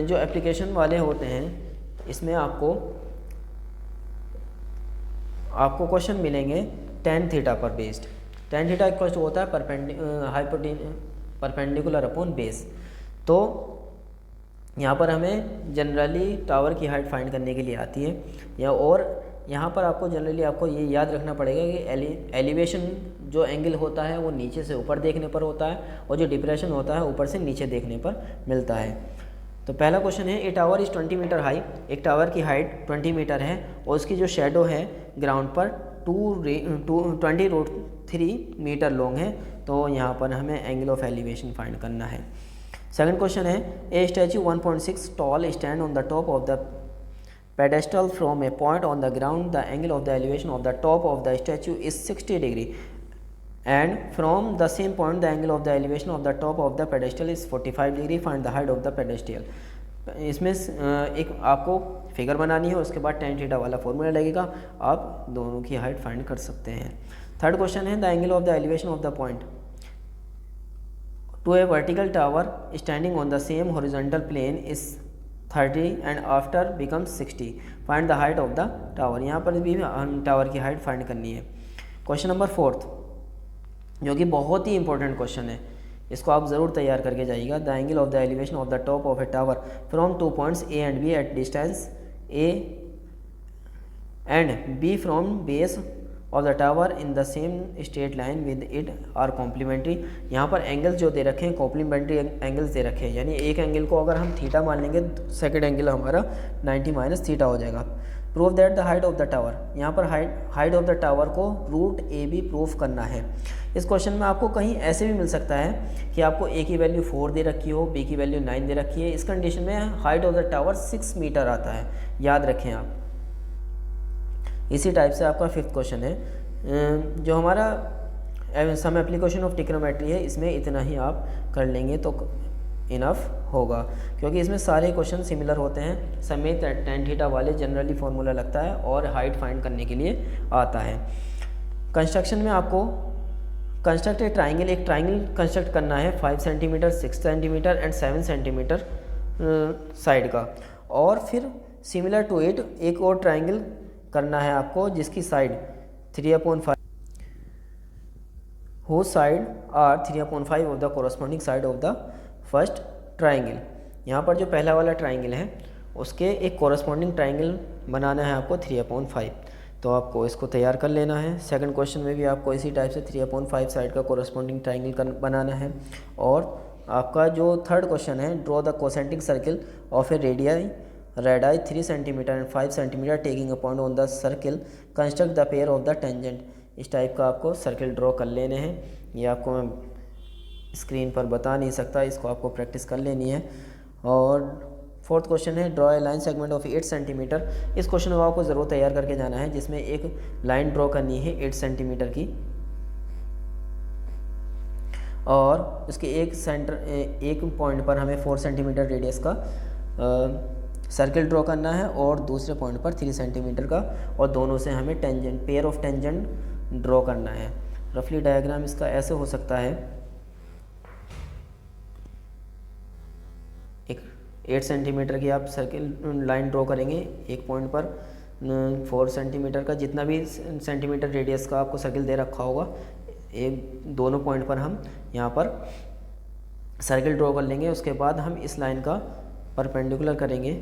जो एप्लीकेशन वाले होते हैं, इसमें आपको क्वेश्चन मिलेंगे tan थीटा पर based. tan theta equal to होता है परपेंडिकुलर अपॉन बेस। तो यहाँ पर हमें जनरली टावर की हाइट फाइंड करने के लिए आती है, और यहाँ पर आपको जनरली ये याद रखना पड़ेगा कि एलिवेशन जो एंगल होता है वो नीचे से ऊपर देखने पर होता है, और जो डिप्रेशन होता है ऊपर से नीचे देखने पर मिलता है। तो पहला क्वेश्चन है, a tower is 20 metre high. एक टावर की हाइट 20 मीटर है और उसकी जो शेडो है ग्राउंड पर 20√3 मीटर लॉन्ग है। तो यहाँ पर हमें एंगल ऑफ एलिवेशन फाइंड करना है। सेकंड क्वेश्चन है, a statue 1.6 tall stand on the top of the pedestal from a point on the ground. The angle of the elevation of the top of the statue is 60 degree and from the same point the angle of the elevation of the top of the pedestal is 45 degree. Find the height of the pedestal. इसमें एक आपको फिगर बनानी है, उसके बाद tan थीटा वाला फॉर्मूला लगेगा, आप दोनों की हाइट फाइंड कर सकते हैं। थर्ड क्वेश्चन है, the angle of the elevation of the point to a vertical tower standing on the same horizontal plane is 30 and after becomes 60. Find the height of the tower. यहाँ पर भी टावर की हाइट फाइंड करनी है। क्वेश्चन नंबर 4 जो कि बहुत ही इंपॉर्टेंट क्वेश्चन है, इसको आप ज़रूर तैयार करके जाइएगा। The angle of the elevation of the top of a tower from 2 points A and B at distance A and B from base of the tower in the same straight line with it are complementary. यहाँ पर एंगल्स जो दे रखे हैं कॉम्प्लीमेंट्री एंगल्स दे रखे हैं, यानी एक एंगल को अगर हम थीटा मान लेंगे सेकंड एंगल हमारा 90 माइनस थीटा हो जाएगा। Prove that the height of the tower, यहाँ पर हाइट ऑफ द टावर को रूट ए बी प्रूफ करना है। इस क्वेश्चन में आपको कहीं ऐसे भी मिल सकता है कि आपको ए की वैल्यू 4 दे रखी हो, बी की वैल्यू 9 दे रखी है। इस कंडीशन में height of the tower 6 metre आता है, याद रखें आप। इसी टाइप से आपका फिफ्थ क्वेश्चन है जो हमारा सम एप्लीकेशन ऑफ ट्रिग्नोमेट्री है, इसमें इतना ही आप कर लेंगे तो इनफ होगा, क्योंकि इसमें सारे क्वेश्चन सिमिलर होते हैं। सब में tan थीटा वाले जनरली फॉर्मूला लगता है और हाइट फाइंड करने के लिए आता है। कंस्ट्रक्शन में आपको कंस्ट्रक्ट एक ट्राइंगल कंस्ट्रक्ट करना है 5 centimetre, 6 centimetre and 7 centimetre side का, और फिर सिमिलर टू इट एक और ट्राइंगल करना है आपको जिसकी side 3/5 whose side are 3/5 of the corresponding side of the first triangle. यहाँ पर जो पहला वाला ट्राइंगल है उसके एक कोरस्पॉन्डिंग ट्राइंगल बनाना है आपको 3/5, तो आपको इसको तैयार कर लेना है। सेकंड क्वेश्चन में भी आपको इसी टाइप से 3/5 साइड का कोरस्पॉन्डिंग ट्राइंगल बनाना है। और आपका जो थर्ड क्वेश्चन है, draw the concentric circle of A radii 3 centimetre and 5 centimetre taking a point on the circle, construct the pair of the tangent. इस टाइप का आपको सर्किल ड्रॉ कर लेने हैं। ये आपको मैं स्क्रीन पर बता नहीं सकता, इसको आपको प्रैक्टिस कर लेनी है। और फोर्थ क्वेश्चन है, draw a line segment of 8 centimetre. इस क्वेश्चन को आपको ज़रूर तैयार करके जाना है, जिसमें एक लाइन ड्रॉ करनी है 8 सेंटीमीटर की, और उसके एक पॉइंट पर हमें 4 सेंटीमीटर रेडियस का सर्किल ड्रॉ करना है और दूसरे पॉइंट पर 3 सेंटीमीटर का, और दोनों से हमें tangent pair of tangent draw करना है। रफली डायग्राम इसका ऐसे हो सकता है, एक 8 सेंटीमीटर की आप सर्किल लाइन ड्रॉ करेंगे एक पॉइंट पर 4 सेंटीमीटर का, जितना भी सेंटीमीटर रेडियस का आपको सर्किल दे रखा होगा, एक दोनों पॉइंट पर हम यहाँ पर सर्किल ड्रॉ कर लेंगे। उसके बाद हम इस लाइन का परपेंडिकुलर करेंगे,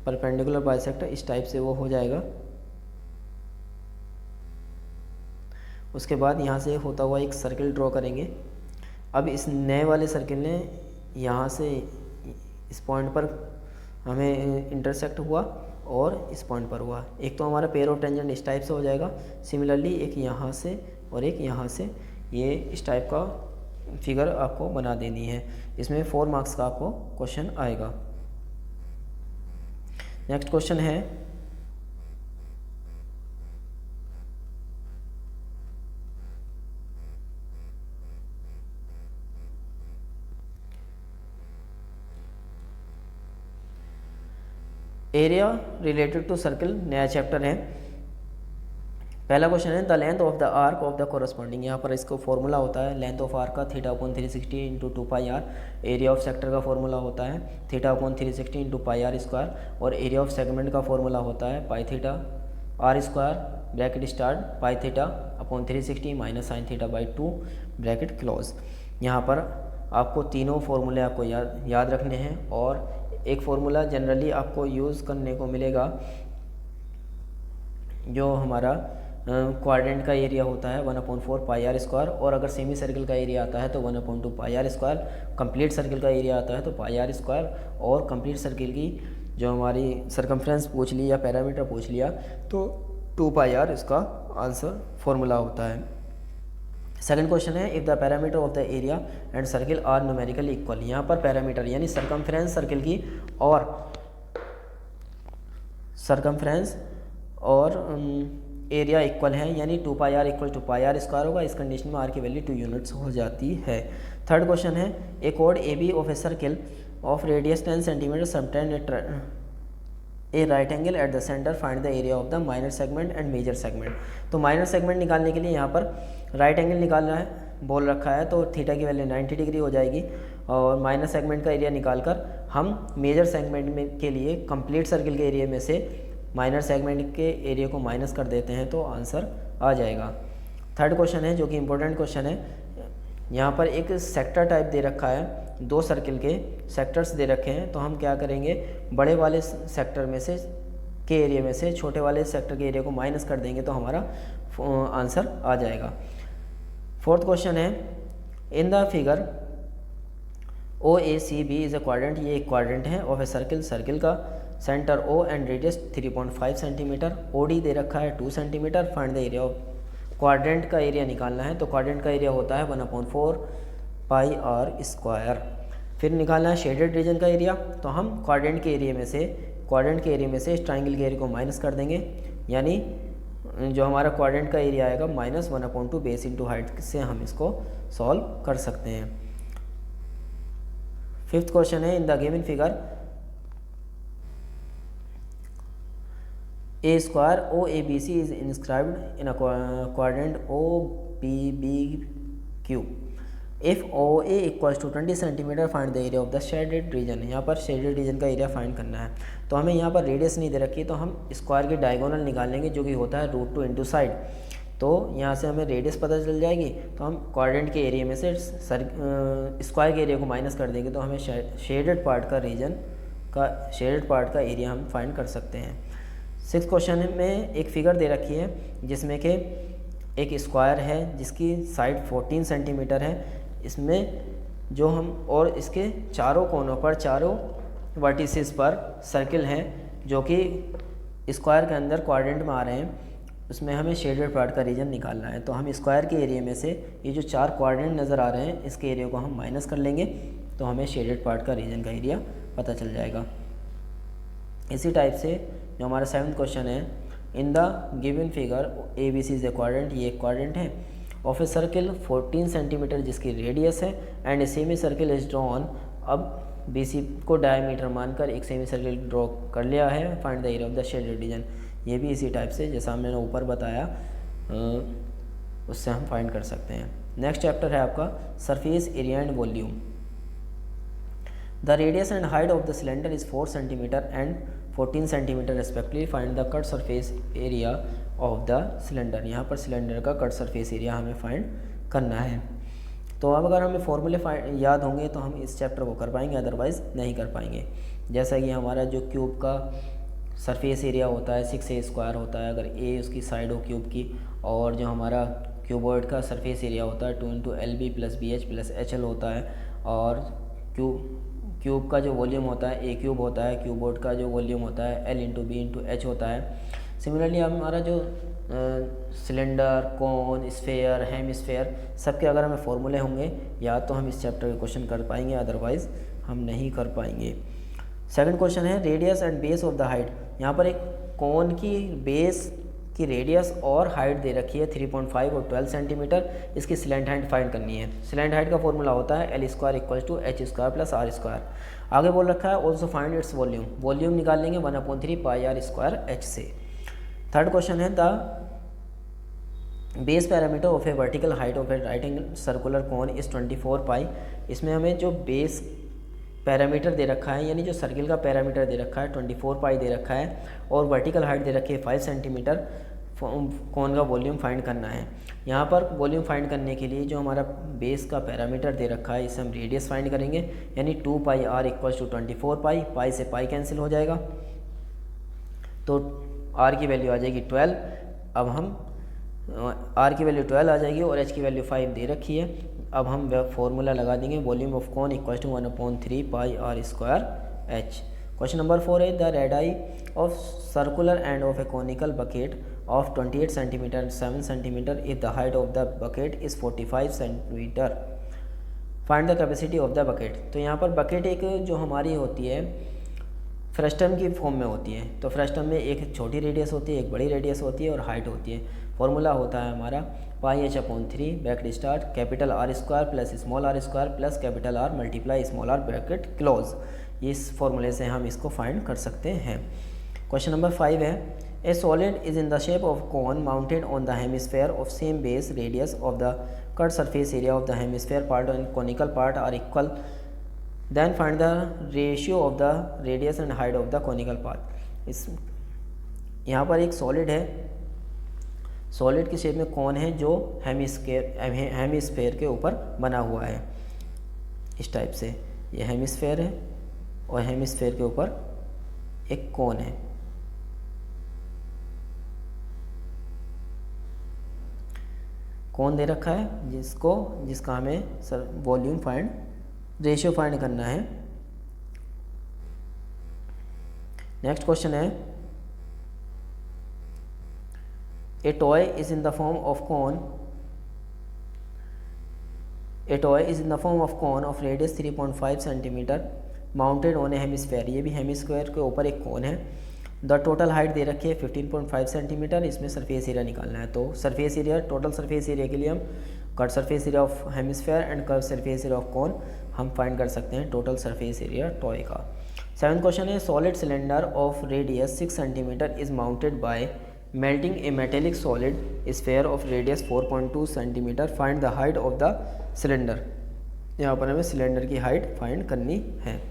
परपेंडिकुलर बाइसेक्टर, इस टाइप से वो हो जाएगा। उसके बाद यहाँ से होता हुआ एक सर्किल ड्रॉ करेंगे। अब इस नए वाले सर्किल ने यहाँ से इस पॉइंट पर हमें इंटरसेक्ट हुआ और इस पॉइंट पर हुआ। एक तो हमारा पेयर ऑफ टेंजेंट इस टाइप से हो जाएगा, सिमिलरली एक यहाँ से और एक यहाँ से, ये इस टाइप का फिगर आपको बना देनी है। इसमें 4 मार्क्स का आपको क्वेश्चन आएगा। नेक्स्ट क्वेश्चन है, एरिया रिलेटेड टू सर्किल, नया चैप्टर है। पहला क्वेश्चन है, the length of the arc of the corresponding. यहाँ पर इसको फॉर्मूला होता है लेंथ ऑफ आर्क का θ/360 into 2πr। Area of sector का फॉर्मूला होता है θ/360 इंटू πr स्क्वायर, और एरिया ऑफ सेगमेंट का फॉर्मूला होता है πθ r square bracket start πθ/360 minus sin θ/2 bracket close. यहाँ पर आपको तीनों फार्मूले आपको याद रखने हैं, और एक फार्मूला जनरली आपको यूज़ करने को मिलेगा जो हमारा क्वाड्रेंट का एरिया होता है 1/4 πr स्क्वायर, और अगर सेमी सर्किल का एरिया आता है तो 1/2 πr स्क्वायर, कंप्लीट सर्किल का एरिया आता है तो πr स्क्वायर, और कंप्लीट सर्किल की जो हमारी सरकमफ्रेंस पूछ ली या पैरामीटर पूछ लिया तो 2πr इसका आंसर फॉर्मूला होता है। सेकंड क्वेश्चन है, if the parameter of the area and circle are numerically equal. यहाँ पर पैरामीटर यानी सरकमफ्रेंस सर्किल की और सरकमफ्रेंस और एरिया इक्वल है, यानी 2πr equal to πr square होगा। इस कंडीशन में r की वैल्यू 2 यूनिट्स हो जाती है। थर्ड क्वेश्चन है, ए कोड A B of a circle of radius 10 centimetre subtend a right angle at the centre, find the area of the minor segment and major segment. तो माइनर सेगमेंट निकालने के लिए यहाँ पर राइट एंगल निकालना है, बोल रखा है, तो थीटा की वैल्यू 90 डिग्री हो जाएगी, और माइनर सेगमेंट का एरिया निकालकर हम मेजर सेगमेंट में के लिए कंप्लीट सर्किल के एरिया में से माइनर सेगमेंट के एरिया को माइनस कर देते हैं तो आंसर आ जाएगा। थर्ड क्वेश्चन है जो कि इम्पोर्टेंट क्वेश्चन है, यहाँ पर एक सेक्टर टाइप दे रखा है, 2 सर्किल के सेक्टर्स दे रखे हैं, तो हम क्या करेंगे, बड़े वाले सेक्टर में से के एरिया में से छोटे वाले सेक्टर के एरिया को माइनस कर देंगे तो हमारा आंसर आ जाएगा। फोर्थ क्वेश्चन है, in the figure OACB is a quadrant, ये एक क्वाड्रेंट है ऑफ ए सर्किल, सर्किल का centre O and radius 3.5 centimetre, OD दे रखा है 2 centimetre, find the area of, quadrant का एरिया निकालना है। तो क्वाड्रेंट का एरिया होता है 1/4 पाई आर स्क्वायर। फिर निकालना है शेडेड रीजन का एरिया, तो हम क्वाड्रेंट के एरिया में से इस ट्राइंगल के एरिया को माइनस कर देंगे, यानी जो हमारा क्वाड्रेंट का एरिया आएगा -1/2 बेस इंटू हाइट से हम इसको सॉल्व कर सकते हैं। फिफ्थ क्वेश्चन है, in the given figure a square OABC is inscribed in a quadrant OBBQ if OA equals to 20 centimetre, find the area of the shaded region. यहाँ पर शेडेड रीजन का एरिया फाइंड करना है। तो हमें यहाँ पर रेडियस नहीं दे रखी, तो हम स्क्वायर की डायगोनल निकाल लेंगे जो कि होता है √2 इंटू साइड। तो यहाँ से हमें रेडियस पता चल जाएगी, तो हम क्वाड्रेंट के एरिया में से स्क्वायर के एरिया को माइनस कर देंगे तो हमें शेडेड पार्ट का एरिया हम फाइंड कर सकते हैं। सिक्स क्वेश्चन में एक फिगर दे रखी है जिसमें कि एक स्क्वायर है जिसकी साइड 14 सेंटीमीटर है, इसमें जो हम और इसके चारों कोनों पर, चारों वर्टिसेस पर सर्किल हैं जो कि स्क्वायर के अंदर क्वाड्रेंट में आ रहे हैं, उसमें हमें शेडेड पार्ट का रीजन निकालना है। तो हम स्क्वायर के एरिया में से ये जो 4 क्वाड्रेंट नज़र आ रहे हैं इसके एरिया को हम माइनस कर लेंगे तो हमें शेडेड पार्ट का रीजन का एरिया पता चल जाएगा। इसी टाइप से जो हमारा 7th क्वेश्चन है, in the given figure ABC is a quadrant, ये एक क्वाड्रेंट है ऑफ ए सर्किल 14 सेंटीमीटर जिसकी रेडियस है, and a semi circle is drawn. अब BC को डायमीटर मानकर एक सेमी सर्किल ड्रॉ कर लिया है, find the area of the shaded reason. ये भी इसी टाइप से जैसा हमने ऊपर बताया उससे हम फाइंड कर सकते हैं। नेक्स्ट चैप्टर है आपका surface area and volume. The radius and height of the cylinder is 4 centimetre and 14 centimetre respectively, find the cut surface area of the cylinder. यहाँ पर सिलेंडर का कट सरफेस एरिया हमें फाइंड करना है। तो अब अगर हमें फॉर्मूले याद होंगे तो हम इस चैप्टर को कर पाएंगे, अदरवाइज़ नहीं कर पाएंगे। जैसा कि हमारा जो क्यूब का सरफेस एरिया होता है 6A स्क्वायर होता है, अगर A उसकी साइड हो क्यूब की, और जो हमारा क्यूबॉइड का सरफेस एरिया होता है 2 × LB + BH + HL होता है, और क्यूब का जो वॉल्यूम होता है A क्यूब होता है, क्यूबॉइड का जो वॉल्यूम होता है L × B × H होता है। सिमिलरली हमारा जो सिलेंडर, कोन, स्फेयर, हेमिस्फेयर, सबके अगर हमें फॉर्मूले होंगे या तो हम इस चैप्टर के क्वेश्चन कर पाएंगे, अदरवाइज़ हम नहीं कर पाएंगे। सेकंड क्वेश्चन है radius and base of the height. यहाँ पर एक कोन की बेस की रेडियस और हाइट दे रखी है 3.5 और 12 सेंटीमीटर, इसकी स्लैंट हाइट फाइंड करनी है। स्लैंट हाइट का फॉर्मूला होता है L² = H² + R²। आगे बोल रखा है also find its volume, volume निकाल लेंगे 1/3 पाई R² H से। थर्ड क्वेश्चन है the base parameter of A vertical height of A right angle circular cone is 24 पाई। इसमें हमें जो बेस पैरामीटर दे रखा है, यानी जो सर्किल का पैरामीटर दे रखा है 24 पाई दे रखा है, और वर्टिकल हाइट दे रखी है 5 सेंटीमीटर, कोन का वॉल्यूम फाइंड करना है। यहाँ पर वॉल्यूम फाइंड करने के लिए जो हमारा बेस का पैरामीटर दे रखा है इसे हम रेडियस फाइंड करेंगे, यानी 2 पाई R = 24 पाई, पाई से पाई कैंसिल हो जाएगा तो R की वैल्यू आ जाएगी 12। अब हम R की वैल्यू 12 आ जाएगी और H की वैल्यू 5 दे रखी है। अब हम फॉर्मूला लगा देंगे volume of cone = 1/3 pi R² H। Question number 4 है the radii of circular end of A conical bucket of 28 centimetre and 7 centimetre if the height of the bucket is 45 centimetre, find the capacity of the bucket. तो यहाँ पर बकेट एक जो हमारी होती है फ्रस्टम की फॉर्म में होती है, तो फ्रस्टम में एक छोटी रेडियस होती है, एक बड़ी रेडियस होती है और हाइट होती है। फॉर्मूला होता है हमारा πh/3 bracket start capital R² + small r² + capital R × small r bracket close. इस फॉर्मूले से हम इसको फाइंड कर सकते हैं। क्वेश्चन नंबर 5 है a solid is in the shape of cone mounted on the hemisphere of same base radius of the cut surface area of the hemisphere part and conical part are equal, then find the ratio of the radius and height of the conical part. इस यहाँ पर एक सॉलिड है, सॉलिड की शेप में कौन है जो हेमिस्फेयर के ऊपर बना हुआ है, इस टाइप से ये हेमिस्फेयर है और हेमिस्फेयर के ऊपर एक कोन है। कौन दे रखा है जिसका हमें सर वॉल्यूम फाइंड रेशियो फाइंड करना है। नेक्स्ट क्वेश्चन है a toy is in the form of cone of radius 3.5 centimetre mounted on a hemisphere. ये भी हेमिस्फेयर के ऊपर एक कॉन है। द टोटल हाइट दे रखी है 15.5 सेंटीमीटर। इसमें सरफेस एरिया निकालना है। तो surface area, total surface area के लिए हम cut surface area of hemisphere and curve surface area of cone हम फाइंड कर सकते हैं टोटल सरफेस एरिया टॉय का। 7th क्वेश्चन है solid cylinder of radius 6 centimetre is mounted by melting a metallic solid sphere of radius 4.2 cm. Find the height of the cylinder. यहाँ पर हमें सिलेंडर की हाइट फाइंड करनी है।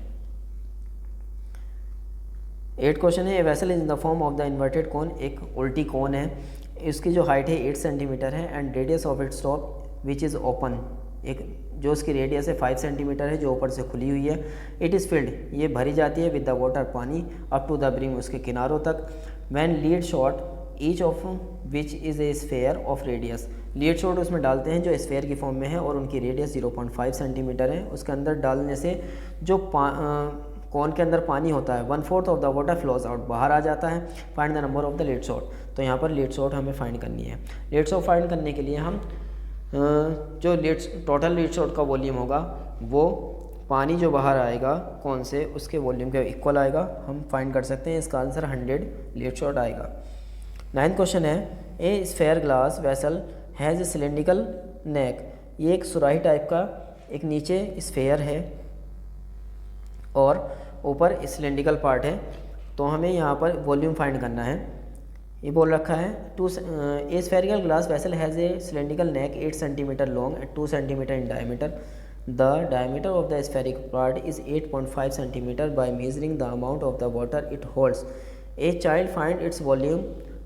8th क्वेश्चन है a vessel is in the form of the inverted कोन। एक उल्टी कोन है, इसकी जो हाइट है 8 सेंटीमीटर है and radius of its top which is open. एक जो उसकी रेडियस है 5 सेंटीमीटर है जो ऊपर से खुली हुई है। इट इज़ फिल्ड, ये भरी जाती है विद द वाटर, पानी, अप टू द ब्रिम, उसके किनारों तक। When lead shot each of which is a sphere of radius. Lead shot उसमें डालते हैं जो स्फेयर की फॉर्म में है और उनकी रेडियस 0.5 सेंटीमीटर है। उसके अंदर डालने से जो कॉन के अंदर पानी होता है 1/4 of the water flows out, बाहर आ जाता है। Find the number of the lead shot. तो यहाँ पर लीड शॉट हमें फाइंड करनी है। लीड शॉट फाइंड करने के लिए हम जो टोटल लीड शॉट का वॉल्यूम होगा वो पानी जो बाहर आएगा कौन से उसके वॉल्यूम के इक्वल आएगा, हम फाइंड कर सकते हैं। इसका आंसर 100 लीड शॉट आएगा। 9th क्वेश्चन है a sphere glass vessel has a cylindrical neck. ये एक सुराही टाइप का एक नीचे स्फेयर है और ऊपर सिलेंड्रिकल पार्ट है। तो हमें यहाँ पर वॉल्यूम फाइंड करना है। ये बोल रखा है a spherical glass vessel has a cylindrical neck 8 centimetre long and 2 centimetre in diameter. The diameter of the spheric part is 8.5 centimetre by measuring the amount of the water it holds. A child find its volume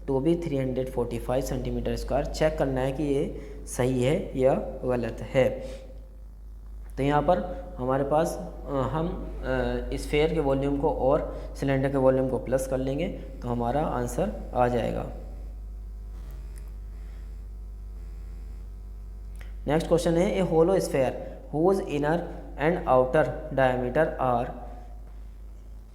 to be 345 centimetre square. Check करना है कि ये सही है या गलत है। तो यहाँ पर हमारे पास हम स्फेयर के वॉल्यूम को और सिलेंडर के वॉल्यूम को प्लस कर लेंगे तो हमारा आंसर आ जाएगा। नेक्स्ट क्वेश्चन है a hollow sphere whose inner and outer diameter are.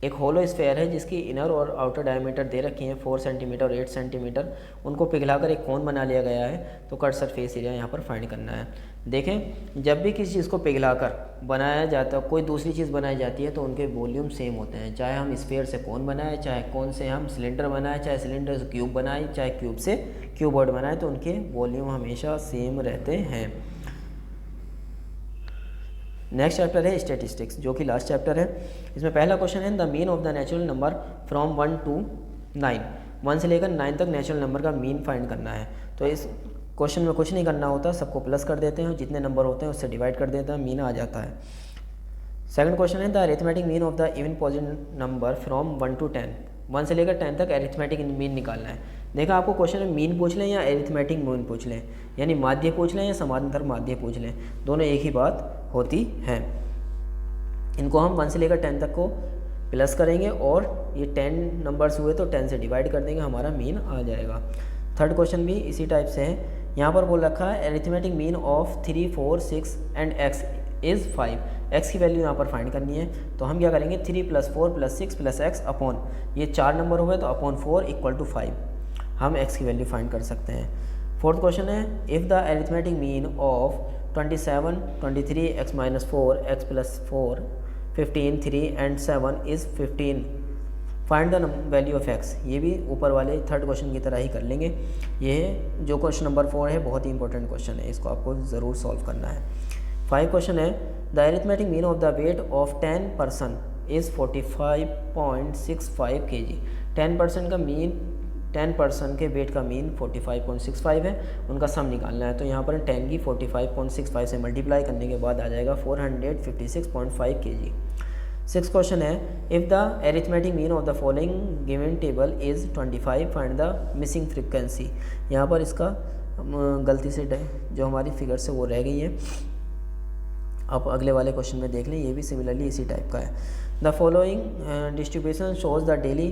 एक होलो स्फेयर है जिसकी इनर और आउटर डायमीटर दे रखी हैं 4 सेंटीमीटर और 8 सेंटीमीटर। उनको पिघलाकर एक कोन बना लिया गया है। तो कट सरफेस एरिया यहाँ पर फाइंड करना है। देखें, जब भी किसी चीज़ को पिघलाकर बनाया जाता है, कोई दूसरी चीज़ बनाई जाती है तो उनके वॉल्यूम सेम होते हैं। चाहे हम स्फेयर से कोन बनाए, चाहे कोन से हम सिलेंडर बनाए, चाहे सिलेंडर से क्यूब बनाए, चाहे क्यूब से क्यूबॉइड बनाए, तो उनके वॉल्यूम हमेशा सेम रहते हैं। नेक्स्ट चैप्टर है स्टैटिस्टिक्स जो कि लास्ट चैप्टर है। इसमें पहला क्वेश्चन है the mean of the natural number from 1 to 9। 1 से लेकर 9 तक नेचुरल नंबर का मीन फाइंड करना है। तो इस क्वेश्चन में कुछ नहीं करना होता, सबको प्लस कर देते हैं, जितने नंबर होते हैं उससे डिवाइड कर देते हैं, मीन आ जाता है। सेकंड क्वेश्चन है the arithmetic mean of the even positive number from 1 to 10। 1 से लेकर 10 तक अरिथमेटिक मीन निकालना है। देखा, आपको क्वेश्चन में मीन पूछ लें या अरिथमेटिक मीन पूछ लें, यानी माध्य पूछ लें या समानांतर माध्य पूछ लें, दोनों एक ही बात होती है। इनको हम 1 से लेकर 10 तक को प्लस करेंगे और ये 10 नंबर्स हुए तो 10 से डिवाइड कर देंगे, हमारा मीन आ जाएगा। थर्ड क्वेश्चन भी इसी टाइप से है। यहाँ पर बोल रखा है arithmetic mean of 3, 4, 6 and x is 5। x की वैल्यू यहाँ पर फाइंड करनी है। तो हम क्या करेंगे 3 + 4 + 6 + x अपॉन, ये 4 नंबर हुए तो अपॉन 4 = 5 हम x की वैल्यू फाइंड कर सकते हैं। फोर्थ क्वेश्चन है if the arithmetic mean of 27, 23, x - 4, x + 4, 15, 3 and 7 is 15। Find the value of x। ये भी ऊपर वाले थर्ड क्वेश्चन की तरह ही कर लेंगे। ये जो क्वेश्चन नंबर 4 है बहुत ही इंपॉर्टेंट क्वेश्चन है, इसको आपको ज़रूर सॉल्व करना है। 5 क्वेश्चन है the arithmetic mean of the weight of 10 person is 45.65 kg। 10% का मीन, 10 पर्सन के वेट का मीन 45.65 है, उनका सम निकालना है। तो यहाँ पर 10 की 45.65 से मल्टीप्लाई करने के बाद आ जाएगा 456.5 kg। 6 क्वेश्चन है if the arithmetic mean of the following given table is 25 find the missing frequency. यहाँ पर इसका गलती से जो हमारी फिगर से वो रह गई है, आप अगले वाले क्वेश्चन में देख लें, ये भी सिमिलरली इसी टाइप का है। The following distribution shows the daily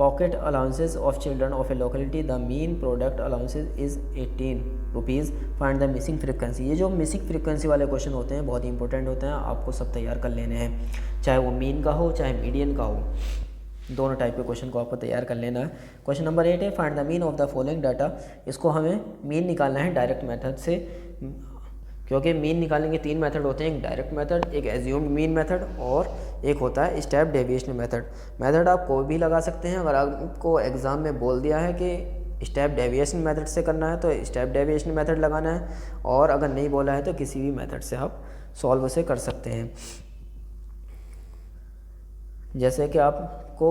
pocket allowances of children of A locality the mean product allowances is 18 rupees, find the missing frequency. ये जो मिसिंग फ्रिक्वेंसी वाले क्वेश्चन होते हैं बहुत इंपॉर्टेंट होते हैं, आपको सब तैयार कर लेने हैं, चाहे वो मीन का हो चाहे मीडियन का हो, दोनों टाइप के क्वेश्चन को आपको तैयार कर लेना है। क्वेश्चन नंबर 8 है find the mean of the following data. इसको हमें मीन निकालना है डायरेक्ट मेथड से, क्योंकि मीन निकालने के 3 मेथड होते हैं, एक डायरेक्ट मेथड, एक एज्यूम्ड मीन मेथड और एक होता है स्टेप डेविएशन मेथड। मेथड आप कोई भी लगा सकते हैं, अगर आपको एग्ज़ाम में बोल दिया है कि स्टेप डेविएशन मेथड से करना है तो स्टेप डेविएशन मेथड लगाना है, और अगर नहीं बोला है तो किसी भी मेथड से आप सॉल्व उसे कर सकते हैं। जैसे कि आपको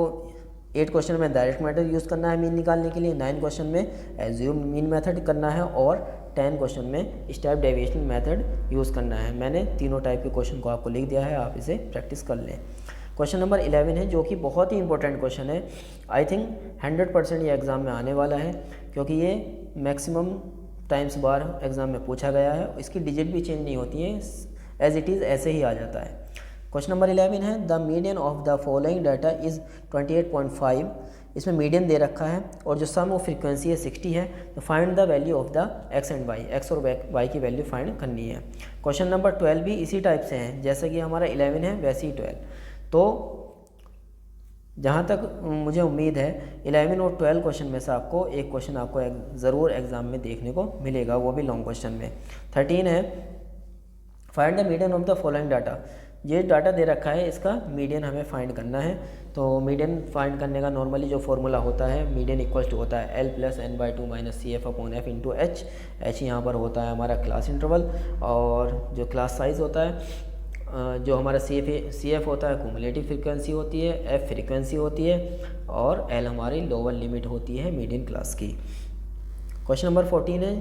8 क्वेश्चन में डायरेक्ट मेथड यूज़ करना है मीन निकालने के लिए, 9 क्वेश्चन में एज्यूम्ड मीन मेथड करना है और 10 क्वेश्चन में स्टेप डेविएशन मेथड यूज़ करना है। मैंने तीनों टाइप के क्वेश्चन को आपको लिख दिया है, आप इसे प्रैक्टिस कर लें। क्वेश्चन नंबर 11 है जो कि बहुत ही इंपॉर्टेंट क्वेश्चन है, आई थिंक 100% ये एग्ज़ाम में आने वाला है, क्योंकि ये मैक्सिमम टाइम्स बार एग्ज़ाम में पूछा गया है। इसकी डिजिट भी चेंज नहीं होती है, एज इट इज़ ऐसे ही आ जाता है। क्वेश्चन नंबर 11 है the median of the following data is 28.5। इसमें मीडियन दे रखा है और जो सम ऑफ फ्रीक्वेंसी है 60 है, तो find the value of the X and Y, X और वाई की वैल्यू फाइंड करनी है। क्वेश्चन नंबर 12 भी इसी टाइप से हैं, जैसे कि हमारा 11 है वैसे ही 12। तो जहाँ तक मुझे उम्मीद है 11 और 12 क्वेश्चन में से आपको एक क्वेश्चन आपको ज़रूर एग्ज़ाम में देखने को मिलेगा, वो भी लॉन्ग क्वेश्चन में। 13 है find the median of the following data. ये डाटा दे रखा है, इसका मीडियन हमें फाइंड करना है। तो मीडियन फाइंड करने का नॉर्मली जो फॉर्मूला होता है, मीडियन इक्वल टू होता है L + n/2 - CF/F into H। H यहाँ पर होता है हमारा क्लास इंटरवल, और जो क्लास साइज़ होता है, जो हमारा CF होता है क्यूमुलेटिव फ्रीक्वेंसी होती है, F फ्रीक्वेंसी होती है, और L हमारी लोअर लिमिट होती है मीडियन क्लास की। क्वेश्चन नंबर 14 है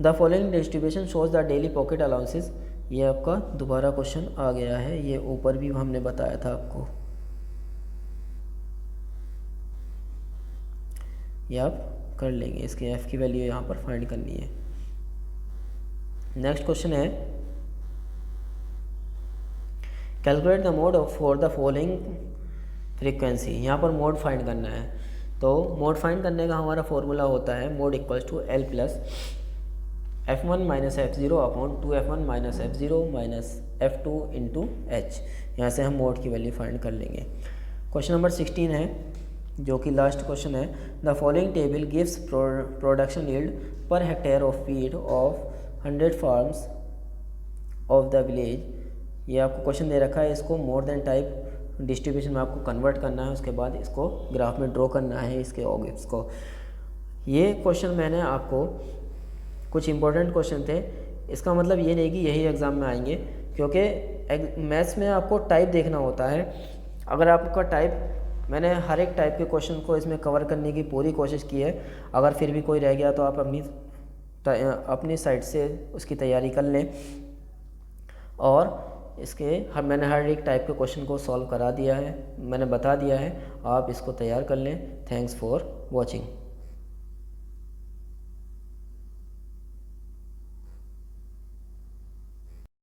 the following distribution shows the daily pocket allowances. ये आपका दोबारा क्वेश्चन आ गया है, ये ऊपर भी हमने बताया था आपको, ये आप कर लेंगे। इसके F की वैल्यू यहाँ पर फाइंड करनी है। नेक्स्ट क्वेश्चन है calculate the mode for the following frequency. यहाँ पर मोड फाइंड करना है, तो मोड फाइंड करने का हमारा फॉर्मूला होता है mode equals to L + F1 - F0 upon 2F1 - F0 - F2 into H। यहाँ से हम मोड की वैल्यू फाइंड कर लेंगे। क्वेश्चन नंबर 16 है जो कि लास्ट क्वेश्चन है the following table gives production yield per hectare of feed of 100 farms of the village. ये आपको क्वेश्चन दे रखा है, इसको मोर देन टाइप डिस्ट्रीब्यूशन में आपको कन्वर्ट करना है, उसके बाद इसको ग्राफ में ड्रॉ करना है इसके ऑब्जेक्ट्स को। ये क्वेश्चन मैंने आपको कुछ इंपॉर्टेंट क्वेश्चन थे, इसका मतलब ये नहीं कि यही एग्ज़ाम में आएंगे, क्योंकि मैथ्स में आपको टाइप देखना होता है। अगर आपका टाइप, मैंने हर एक टाइप के क्वेश्चन को इसमें कवर करने की पूरी कोशिश की है, अगर फिर भी कोई रह गया तो आप अपनी साइड से उसकी तैयारी कर लें। और मैंने हर एक टाइप के क्वेश्चन को सॉल्व करा दिया है, मैंने बता दिया है, आप इसको तैयार कर लें। Thanks for watching.